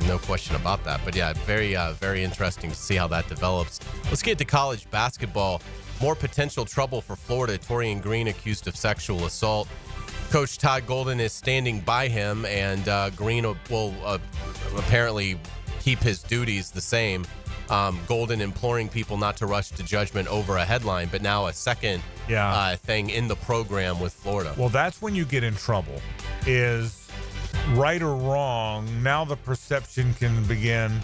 No question about that. But yeah, very interesting to see how that develops. Let's get to college basketball. More potential trouble for Florida. Torian Green accused of sexual assault. Coach Todd Golden is standing by him, and Green will apparently keep his duties the same. Golden imploring people not to rush to judgment over a headline, but now a second thing in the program with Florida. Well, that's when you get in trouble. Is right or wrong, now the perception can begin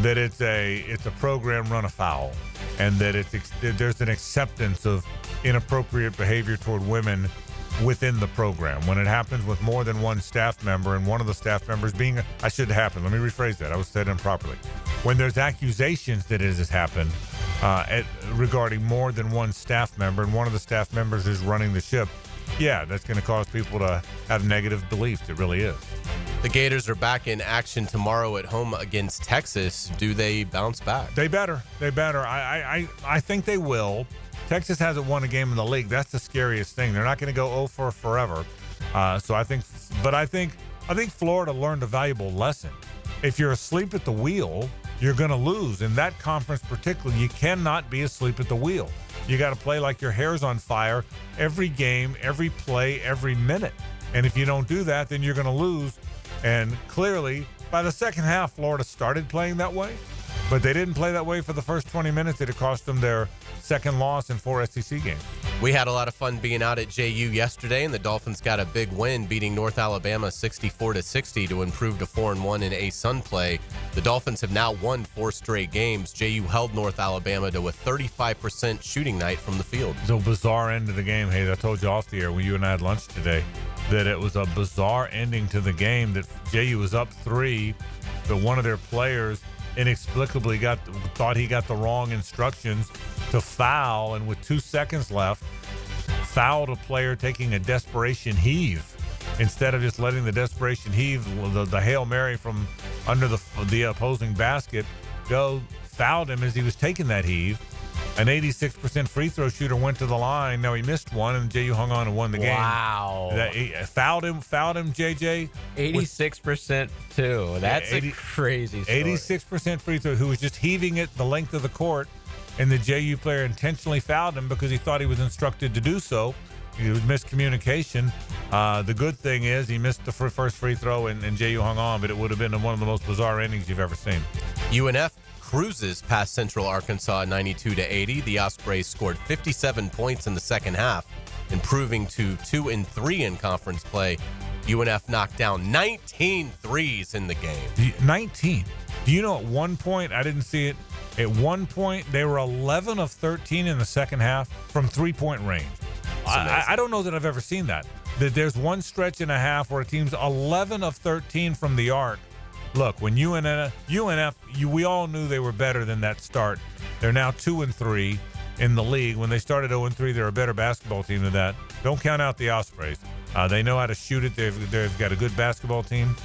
that it's a program run afoul, and that there's an acceptance of inappropriate behavior toward women within the program. When it happens with more than one staff member, and one of the staff members being, I should happen. Let me rephrase that. I was said improperly. When there's accusations that it has happened regarding more than one staff member, and one of the staff members is running the ship, that's going to cause people to have negative beliefs. It really is. The Gators are back in action tomorrow at home against Texas. Do they bounce back? They better. I think they will. Texas hasn't won a game in the league. That's the scariest thing. They're not going to go 0 for forever. So I think Florida learned a valuable lesson. If you're asleep at the wheel, you're going to lose. In that conference particularly, you cannot be asleep at the wheel. You got to play like your hair's on fire every game, every play, every minute. And if you don't do that, then you're going to lose. And clearly, by the second half, Florida started playing that way. But they didn't play that way for the first 20 minutes. It cost them their second loss in 4 SEC games. We had a lot of fun being out at JU yesterday, and the Dolphins got a big win, beating North Alabama 64-60 to improve to 4-1 in A-Sun play. The Dolphins have now won 4 straight games. JU held North Alabama to a 35% shooting night from the field. It was a bizarre end to the game. Hey, I told you off the air when you and I had lunch today that it was a bizarre ending to the game, that JU was up 3, but one of their players inexplicably thought he got the wrong instructions to foul, and with 2 seconds left, fouled a player taking a desperation heave. Instead of just letting the desperation heave, the Hail Mary from under the opposing basket go, fouled him as he was taking that heave. An 86% free throw shooter went to the line. Now he missed one, and JU hung on and won the game. Wow. Fouled him, JJ. 86% too. That's a crazy story. 86% free throw, who was just heaving it the length of the court, and the JU player intentionally fouled him because he thought he was instructed to do so. It was miscommunication. The good thing is he missed the first free throw, and JU hung on, but it would have been one of the most bizarre endings you've ever seen. UNF cruises past Central Arkansas 92-80. The Ospreys scored 57 points in the second half, improving to 2-3 in conference play. UNF knocked down 19 threes in the game. 19. Do you know at one point, I didn't see it, at one point they were 11 of 13 in the second half from three-point range. I don't know that I've ever seen that. That there's one stretch and a half where a team's 11 of 13 from the arc. Look, when UNF, we all knew they were better than that start. They're now 2-3 in the league. When they started 0-3, they're a better basketball team than that. Don't count out the Ospreys. They know how to shoot it. They've got a good basketball team.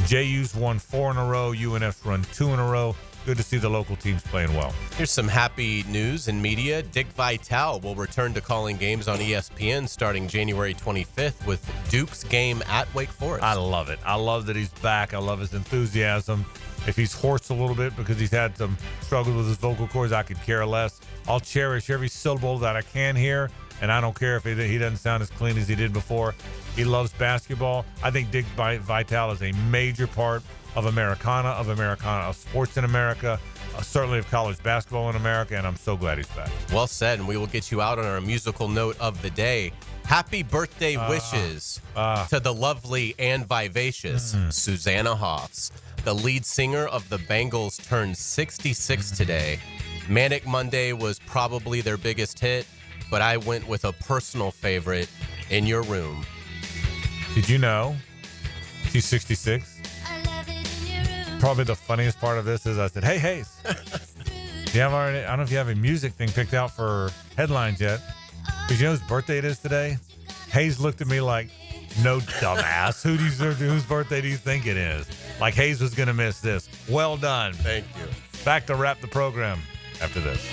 JU's won 4 in a row. UNF's run 2 in a row. Good to see the local teams playing well. Here's some happy news in media. Dick Vitale will return to calling games on ESPN starting January 25th with Duke's game at Wake Forest. I love it. I love that he's back. I love his enthusiasm. If he's hoarse a little bit because he's had some struggles with his vocal cords, I could care less. I'll cherish every syllable that I can hear, and I don't care if he doesn't sound as clean as he did before. He loves basketball. I think Dick Vitale is a major part of Americana, of sports in America, certainly of college basketball in America, and I'm so glad he's back. Well said, and we will get you out on our musical note of the day. Happy birthday wishes to the lovely and vivacious Susanna Hoffs. The lead singer of the Bangles turned 66 today. Manic Monday was probably their biggest hit, but I went with a personal favorite, In Your Room. Did you know she's 66? Probably the funniest part of this is I said, hey, Hays, I don't know if you have a music thing picked out for headlines yet. Because you know whose birthday it is today? Hays looked at me like, no, dumbass. Whose birthday do you think it is? Like Hays was going to miss this. Well done. Thank you. Back to wrap the program after this.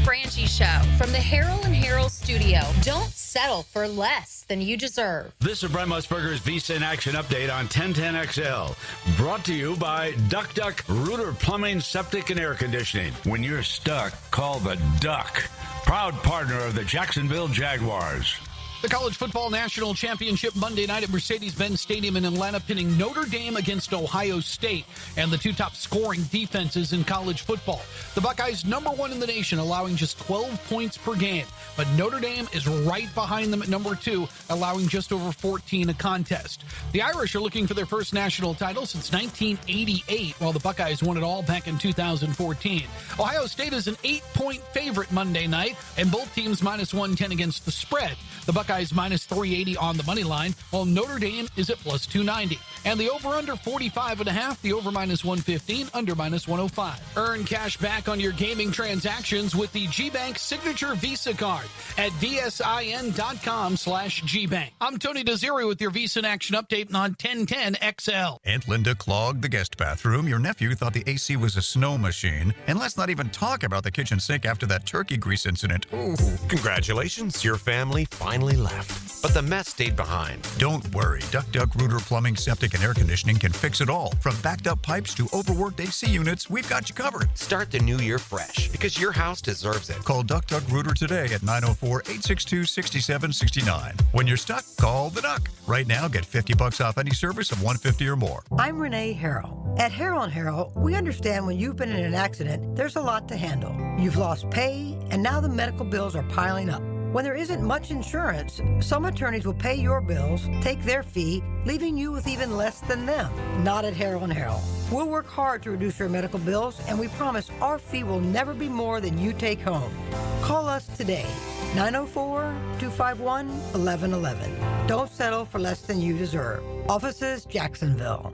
Frangie Show from the Harold and Harold studio. Don't settle for less than you deserve. This is Brent Musburger's Visa in Action update on 1010XL. Brought to you by Duck Duck Rooter Plumbing, Septic, and Air Conditioning. When you're stuck, call the Duck. Proud partner of the Jacksonville Jaguars. The College Football National Championship Monday night at Mercedes-Benz Stadium in Atlanta, pinning Notre Dame against Ohio State and the two top scoring defenses in college football. The Buckeyes number one in the nation, allowing just 12 points per game. But Notre Dame is right behind them at number two, allowing just over 14 a contest. The Irish are looking for their first national title since 1988, while the Buckeyes won it all back in 2014. Ohio State is an 8-point favorite Monday night, and both teams minus 110 against the spread. The Buckeyes minus 380 on the money line, while Notre Dame is at plus 290. And the over-under 45.5, the over minus 115, under minus 105. Earn cash back on your gaming transactions with the G-Bank Signature Visa Card at vsin.com/GBank. I'm Tony Desiri with your Visa in Action update on 1010XL. Aunt Linda clogged the guest bathroom. Your nephew thought the AC was a snow machine. And let's not even talk about the kitchen sink after that turkey grease incident. Ooh. Congratulations, your family finally left, but the mess stayed behind. Don't worry. Duck Duck Rooter Plumbing, Septic, and Air Conditioning can fix it all. From backed up pipes to overworked AC units, we've got you covered. Start the new year fresh, because your house deserves it. Call Duck Duck Rooter today at 904-862-6769. When you're stuck, call the Duck. Right now, get $50 off any service of $150 or more. I'm Renee Harrell. At Harrell & Harrell, we understand when you've been in an accident, there's a lot to handle. You've lost pay, and now the medical bills are piling up. When there isn't much insurance, some attorneys will pay your bills, take their fee, leaving you with even less than them. Not at Harold & Harold. We'll work hard to reduce your medical bills, and we promise our fee will never be more than you take home. Call us today, 904-251-1111. Don't settle for less than you deserve. Offices, Jacksonville.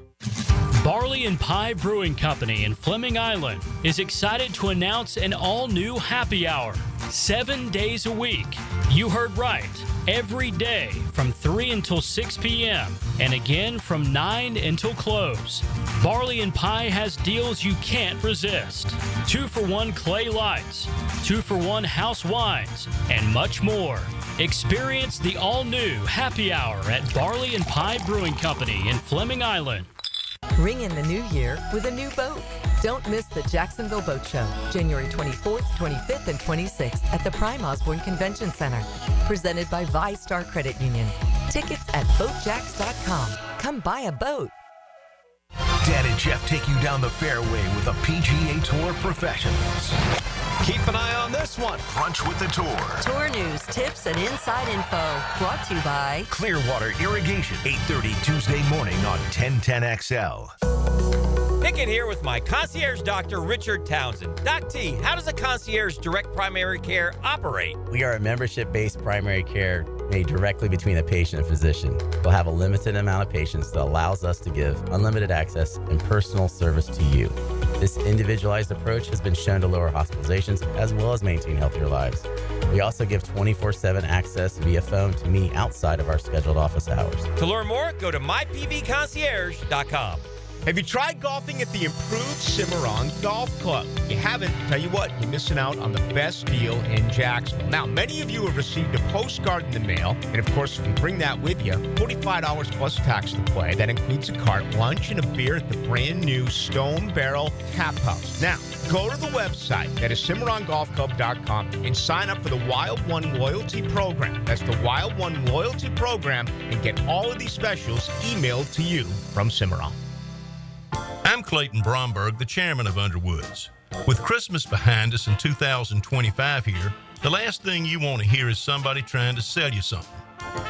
Barley and Pie Brewing Company in Fleming Island is excited to announce an all-new happy hour, 7 days a week. You heard right. Every day from 3 until 6 p.m. and again from 9 until close. Barley and Pie has deals you can't resist. 2-for-1 clay lights, 2-for-1 house wines, and much more. Experience the all-new happy hour at Barley and Pie Brewing Company in Fleming Island. Ring in the new year with a new boat. Don't miss the Jacksonville Boat Show, January 24th, 25th, and 26th at the Prime Osborne Convention Center. Presented by ViStar Credit Union. Tickets at boatjacks.com. Come buy a boat. Dan and Jeff take you down the fairway with the PGA Tour professionals. Keep an eye on this one. Crunch with the Tour. Tour news, tips, and inside info. Brought to you by Clearwater Irrigation. 8:30 Tuesday morning on 1010XL. Pickett here with my concierge doctor, Richard Townsend. Doc T, how does a concierge direct primary care operate? We are a membership-based primary care made directly between a patient and physician. We'll have a limited amount of patients that allows us to give unlimited access and personal service to you. This individualized approach has been shown to lower hospitalizations as well as maintain healthier lives. We also give 24/7 access via phone to me outside of our scheduled office hours. To learn more, go to mypvconcierge.com. Have you tried golfing at the improved Cimarron Golf Club? If you haven't, tell you what, you're missing out on the best deal in Jacksonville. Now, many of you have received a postcard in the mail, and of course, if you bring that with you, $45 plus tax to play. That includes a cart, lunch, and a beer at the brand new Stone Barrel Tap House. Now, go to the website, that is CimarronGolfClub.com, and sign up for the Wild One Loyalty Program. That's the Wild One Loyalty Program, and get all of these specials emailed to you from Cimarron. I'm Clayton Bromberg, the chairman of Underwoods. With Christmas behind us and 2025 here, the last thing you want to hear is somebody trying to sell you something.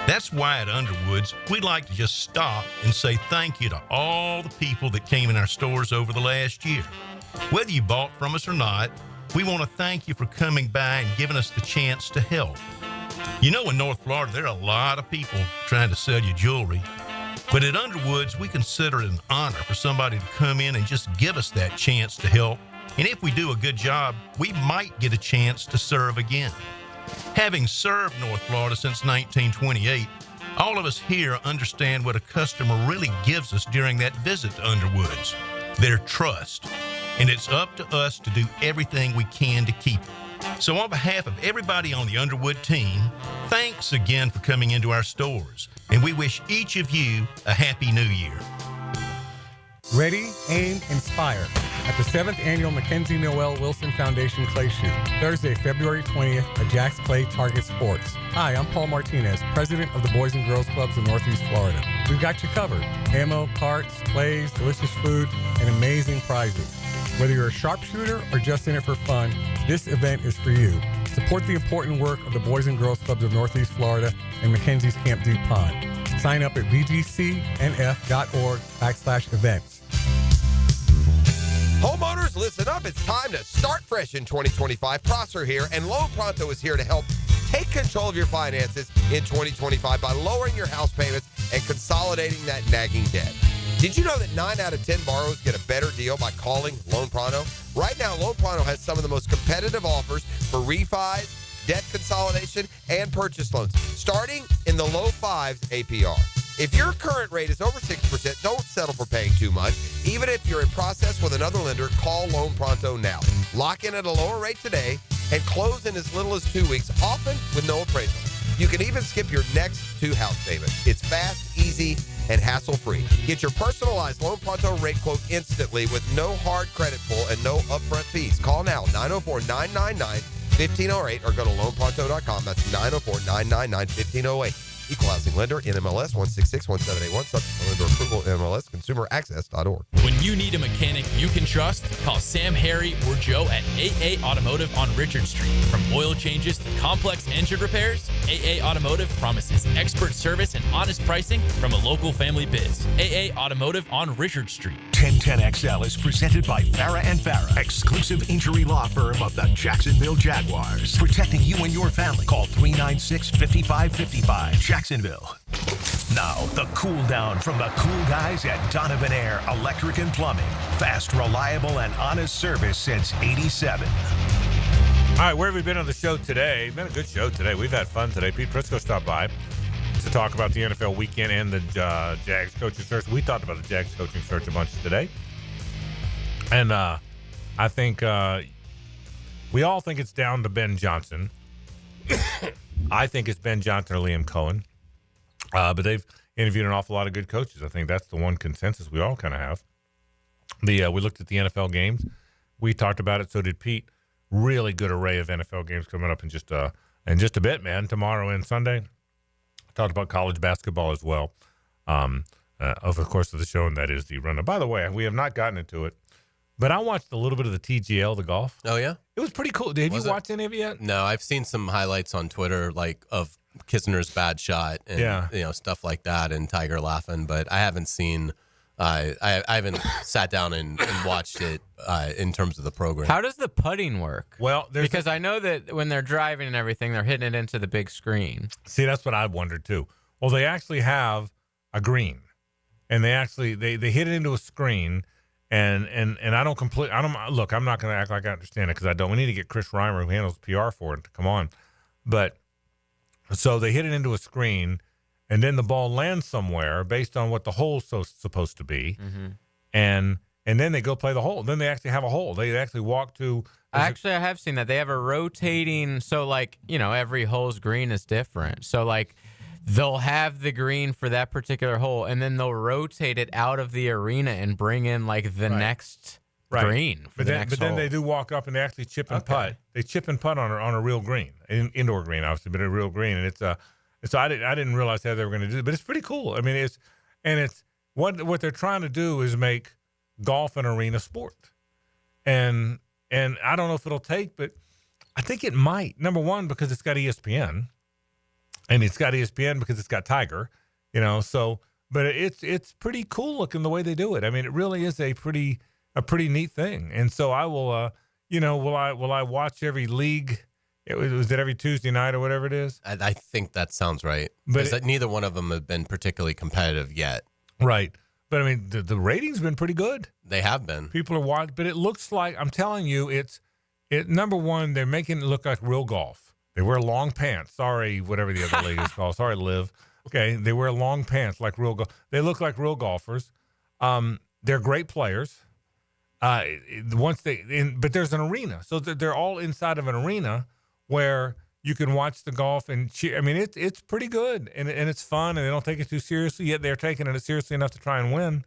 That's why at Underwoods, we'd like to just stop and say thank you to all the people that came in our stores over the last year. Whether you bought from us or not, we want to thank you for coming by and giving us the chance to help. You know, in North Florida, there are a lot of people trying to sell you jewelry. But at Underwoods, we consider it an honor for somebody to come in and just give us that chance to help. And if we do a good job, we might get a chance to serve again. Having served North Florida since 1928, all of us here understand what a customer really gives us during that visit to Underwoods, their trust. And it's up to us to do everything we can to keep it. So on behalf of everybody on the Underwood team, thanks again for coming into our stores, and we wish each of you a Happy New Year. Ready, aim, inspire at the 7th Annual Mackenzie Noel Wilson Foundation Clay Shoot, Thursday, February 20th at Jack's Clay Target Sports. Hi, I'm Paul Martinez, president of the Boys and Girls Clubs of Northeast Florida. We've got you covered. Ammo, carts, clays, delicious food, and amazing prizes. Whether you're a sharpshooter or just in it for fun, this event is for you. Support the important work of the Boys and Girls Clubs of Northeast Florida and Mackenzie's Camp Deep Pond. Sign up at bgcnf.org/events. Homeowners, listen up. It's time to start fresh in 2025. Prosser here, and Loan Pronto is here to help take control of your finances in 2025 by lowering your house payments and consolidating that nagging debt. Did you know that 9 out of 10 borrowers get a better deal by calling Loan Pronto? Right now, Loan Pronto has some of the most competitive offers for refis, debt consolidation, and purchase loans, starting in the low 5s APR. If your current rate is over 6%, don't settle for paying too much. Even if you're in process with another lender, call Loan Pronto now. Lock in at a lower rate today and close in as little as 2 weeks, often with no appraisal. You can even skip your next 2 house payments. It's fast, easy, and hassle-free. Get your personalized Loan Pronto rate quote instantly with no hard credit pull and no upfront fees. Call now, 904-999-1508, or go to loanpronto.com. That's 904-999-1508. Equal housing lender, NMLS 1661781, subject to lender approval, NMLS consumeraccess.org. When you need a mechanic you can trust, call Sam, Harry, or Joe at AA Automotive on Richard Street. From oil changes to complex engine repairs, AA Automotive promises expert service and honest pricing from a local family biz. AA Automotive on Richard Street. 1010XL is presented by Farah & Farah, exclusive injury law firm of the Jacksonville Jaguars. Protecting you and your family. Call 396-5555. Jacksonville. Now, the cool down from the cool guys at Donovan Air Electric and Plumbing. Fast, reliable, and honest service since '87. All right, where have we been on the show today? Been a good show today. We've had fun today. Pete Prisco stopped by to talk about the NFL weekend and the Jags coaching search. We talked about the Jags coaching search a bunch today. And I think we all think it's down to Ben Johnson. I think it's Ben Johnson or Liam Cohen. But they've interviewed an awful lot of good coaches. I think that's the one consensus we all kind of have. We looked at the NFL games. We talked about it. So did Pete. Really good array of NFL games coming up in just a bit, man. Tomorrow and Sunday. Talked about college basketball as well. Over the course of the show, and that is the run. By the way, we have not gotten into it, but I watched a little bit of the TGL, the golf. Oh, yeah? It was pretty cool. Have you watched any of it yet? No, I've seen some highlights on Twitter, like of Kisner's bad shot and stuff like that, and Tiger laughing, but I haven't seen I haven't sat down and watched it in terms of the program. How does the putting work? Well, because I know that when they're driving and everything, they're hitting it into the big screen. See, that's what I wondered too. Well, they actually have a green, and they hit it into a screen, and I don't look. I'm not going to act like I understand it because I don't. We need to get Chris Reimer, who handles PR for it, to come on. But so they hit it into a screen. And then the ball lands somewhere based on what the hole's supposed to be, and then they go play the hole. Then they actually have a hole. They actually walk to. I have seen that they have a rotating. So every hole's green is different. So they'll have the green for that particular hole, and then they'll rotate it out of the arena and bring in the next green. For the next hole. Then they do walk up and they actually chip and putt. They chip and putt on a real green, indoor green, obviously, but a real green, and it's a. So I didn't realize how they were going to do it, but it's pretty cool. I mean, it's what they're trying to do is make golf an arena sport, and I don't know if it'll take, but I think it might. Number one, because it's got ESPN, and it's got ESPN because it's got Tiger, So, but it's pretty cool looking the way they do it. I mean, it really is a pretty neat thing. And so I will, will I watch every league? Was it every Tuesday night or whatever it is? I think that sounds right. But neither one of them have been particularly competitive yet. Right. But, I mean, the ratings been pretty good. They have been. People are watching. But it looks like, I'm telling you, number one, they're making it look like real golf. They wear long pants. Sorry, whatever the other league is called. Sorry, Liv. Okay, they wear long pants like real golf. They look like real golfers. They're great players. But there's an arena, so they're all inside of an arena where you can watch the golf and cheer. I mean, it's pretty good and it's fun, and they don't take it too seriously. Yet they're taking it seriously enough to try and win,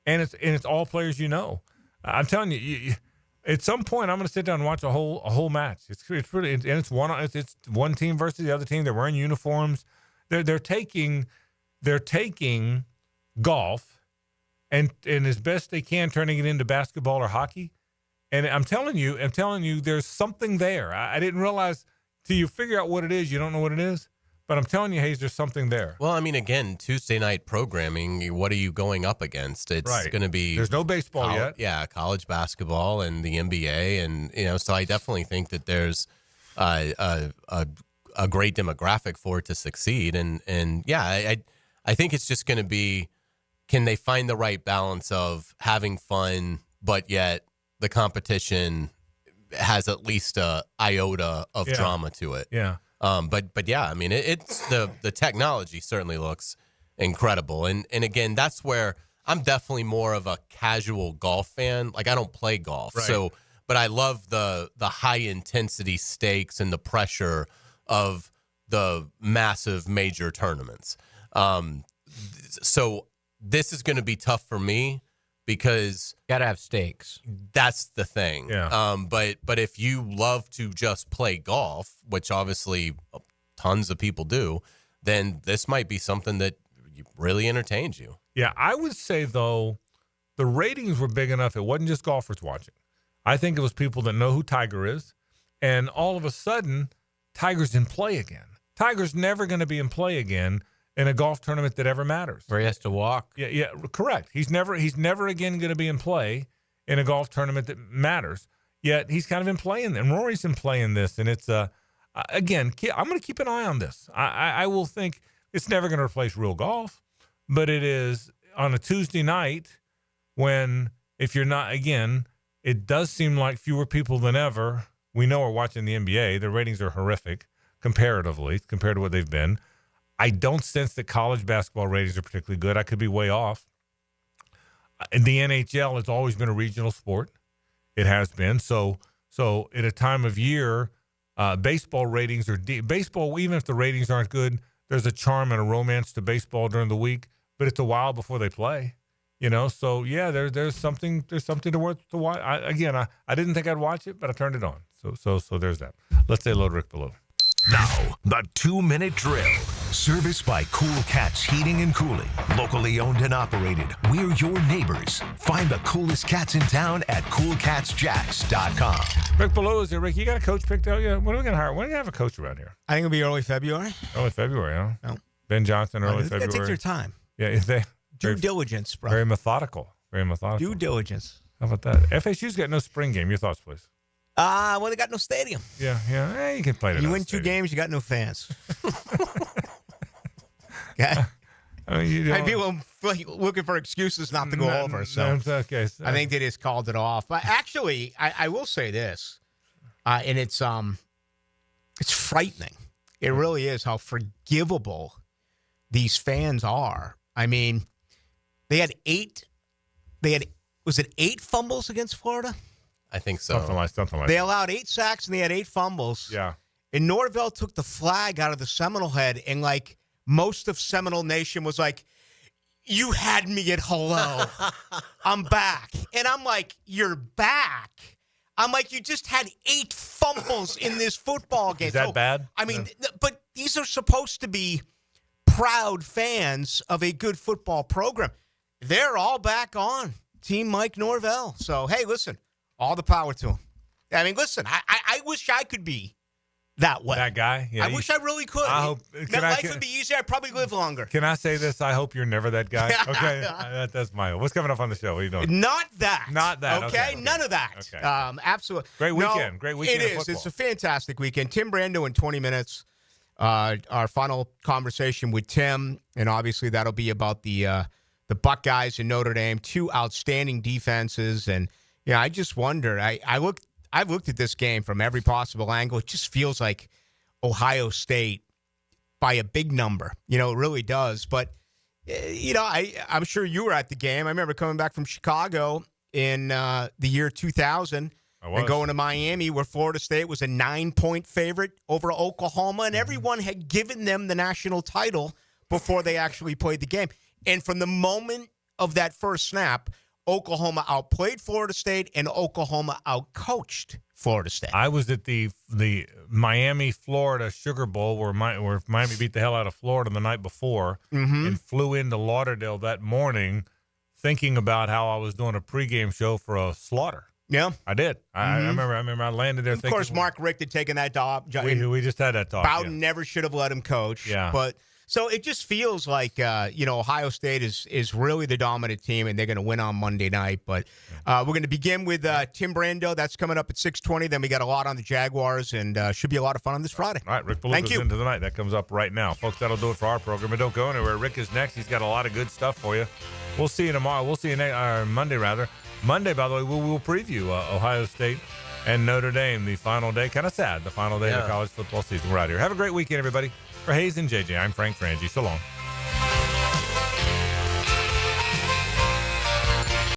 and it's all players you know. I'm telling you, at some point I'm going to sit down and watch a whole match. It's pretty, and it's one team versus the other team. They're wearing uniforms. They're taking golf. And as best they can, turning it into basketball or hockey. And I'm telling you, there's something there. I didn't realize till you figure out what it is, you don't know what it is. But I'm telling you, Hayes, there's something there. Well, I mean, again, Tuesday night programming, what are you going up against? It's going to be... There's no baseball yet. Yeah, college basketball and the NBA. And, so I definitely think that there's a great demographic for it to succeed. And yeah, I think it's just going to be... Can they find the right balance of having fun, but yet the competition has at least a iota of drama to it? Yeah. But yeah, I mean, it's the technology certainly looks incredible, and again, that's where I'm definitely more of a casual golf fan. Like I don't play golf, but I love the high intensity stakes and the pressure of the massive major tournaments. So. This is going to be tough for me because got to have stakes. That's the thing. Yeah. But if you love to just play golf, which obviously tons of people do, then this might be something that really entertains you. Yeah, I would say though, the ratings were big enough. It wasn't just golfers watching. I think it was people that know who Tiger is, and all of a sudden, Tiger's in play again. Tiger's never going to be in play again in a golf tournament that ever matters. Where he has to walk. Yeah, correct. He's never again going to be in play in a golf tournament that matters. Yet he's kind of in play, and Rory's in play in this. And it's, again, I'm going to keep an eye on this. I will think it's never going to replace real golf, but it is on a Tuesday night when, if you're not, again, it does seem like fewer people than ever we know are watching the NBA. The ratings are horrific comparatively compared to what they've been. I don't sense that college basketball ratings are particularly good. I could be way off. The NHL has always been a regional sport. It has been. So at a time of year, baseball ratings are deep. Baseball, even if the ratings aren't good, there's a charm and a romance to baseball during the week, but it's a while before they play. So yeah, there's something to watch. I didn't think I'd watch it, but I turned it on. So there's that. Let's say hello to Rick below. Now, the 2-minute drill. Service by Cool Cats Heating and Cooling. Locally owned and operated. We're your neighbors. Find the coolest cats in town at coolcatsjacks.com. Rick below is here. Rick, you got a coach picked out yet? When are we going to hire? When are we going to have a coach around here? I think it'll be early February. Early February, huh? No. Ben Johnson, early They February. take their time. Yeah, Due diligence, bro. Very methodical. Due diligence. How about that? FSU's got no spring game. Your thoughts, please. Well, they got no stadium. Yeah. You can play it. You win 2 games, you got no fans. Yeah. People looking for excuses not to go over. So okay. I think they just called it off. But actually, I will say this, and it's frightening. It really is how forgivable these fans are. I mean, they had 8 fumbles against Florida? I think so. Something like They that. allowed 8 sacks and they had 8 fumbles. Yeah. And Norvell took the flag out of the Seminole head, and like most of Seminole Nation was like, "You had me at hello. I'm back." And I'm like, "You're back?" I'm like, "You just had 8 fumbles in this football game." Is that bad? I mean, but these are supposed to be proud fans of a good football program. They're all back on Team Mike Norvell. So, hey, listen, all the power to him. I mean, listen, I wish I could be that way. That guy? Yeah, I wish I really could. I hope. Life would be easier. I'd probably live longer. Can I say this? I hope you're never that guy. Okay, that's my. What's coming up on the show? What are you doing? Not that. Not that. Okay, none of that. Okay. Absolutely. Great weekend. Great weekend. It is. Football. It's a fantastic weekend. Tim Brando in 20 minutes. Our final conversation with Tim, and obviously that'll be about the Buckeyes and Notre Dame, 2 outstanding defenses, and I just wonder. I've looked at this game from every possible angle. It just feels like Ohio State by a big number. It really does. But I'm sure you were at the game. I remember coming back from Chicago, in the year 2000 and going to Miami, where Florida State was a 9-point favorite over Oklahoma, and everyone had given them the national title before they actually played the game. And from the moment of that first snap, Oklahoma outplayed Florida State, and Oklahoma outcoached Florida State. I was at the Miami-Florida Sugar Bowl where Miami beat the hell out of Florida the night before and flew into Lauderdale that morning thinking about how I was doing a pregame show for a slaughter. Yeah. I did. I remember I landed there thinking. Of course, Mark Richt had taken that job. We just had that talk. Bowden never should have let him coach. Yeah. But so it just feels like, Ohio State is really the dominant team, and they're going to win on Monday night. But we're going to begin with Tim Brando. That's coming up at 6:20. Then we got a lot on the Jaguars, and should be a lot of fun on this Friday. All right, Rick Palooka's into the night. That comes up right now. Folks, that'll do it for our program. But don't go anywhere. Rick is next. He's got a lot of good stuff for you. We'll see you tomorrow. We'll see you Monday, rather. Monday, by the way, we'll preview Ohio State and Notre Dame, the final day. Kind of sad, the final day of the college football season. We're out here. Have a great weekend, everybody. For Hays and JJ, I'm Frank Frangie. So long.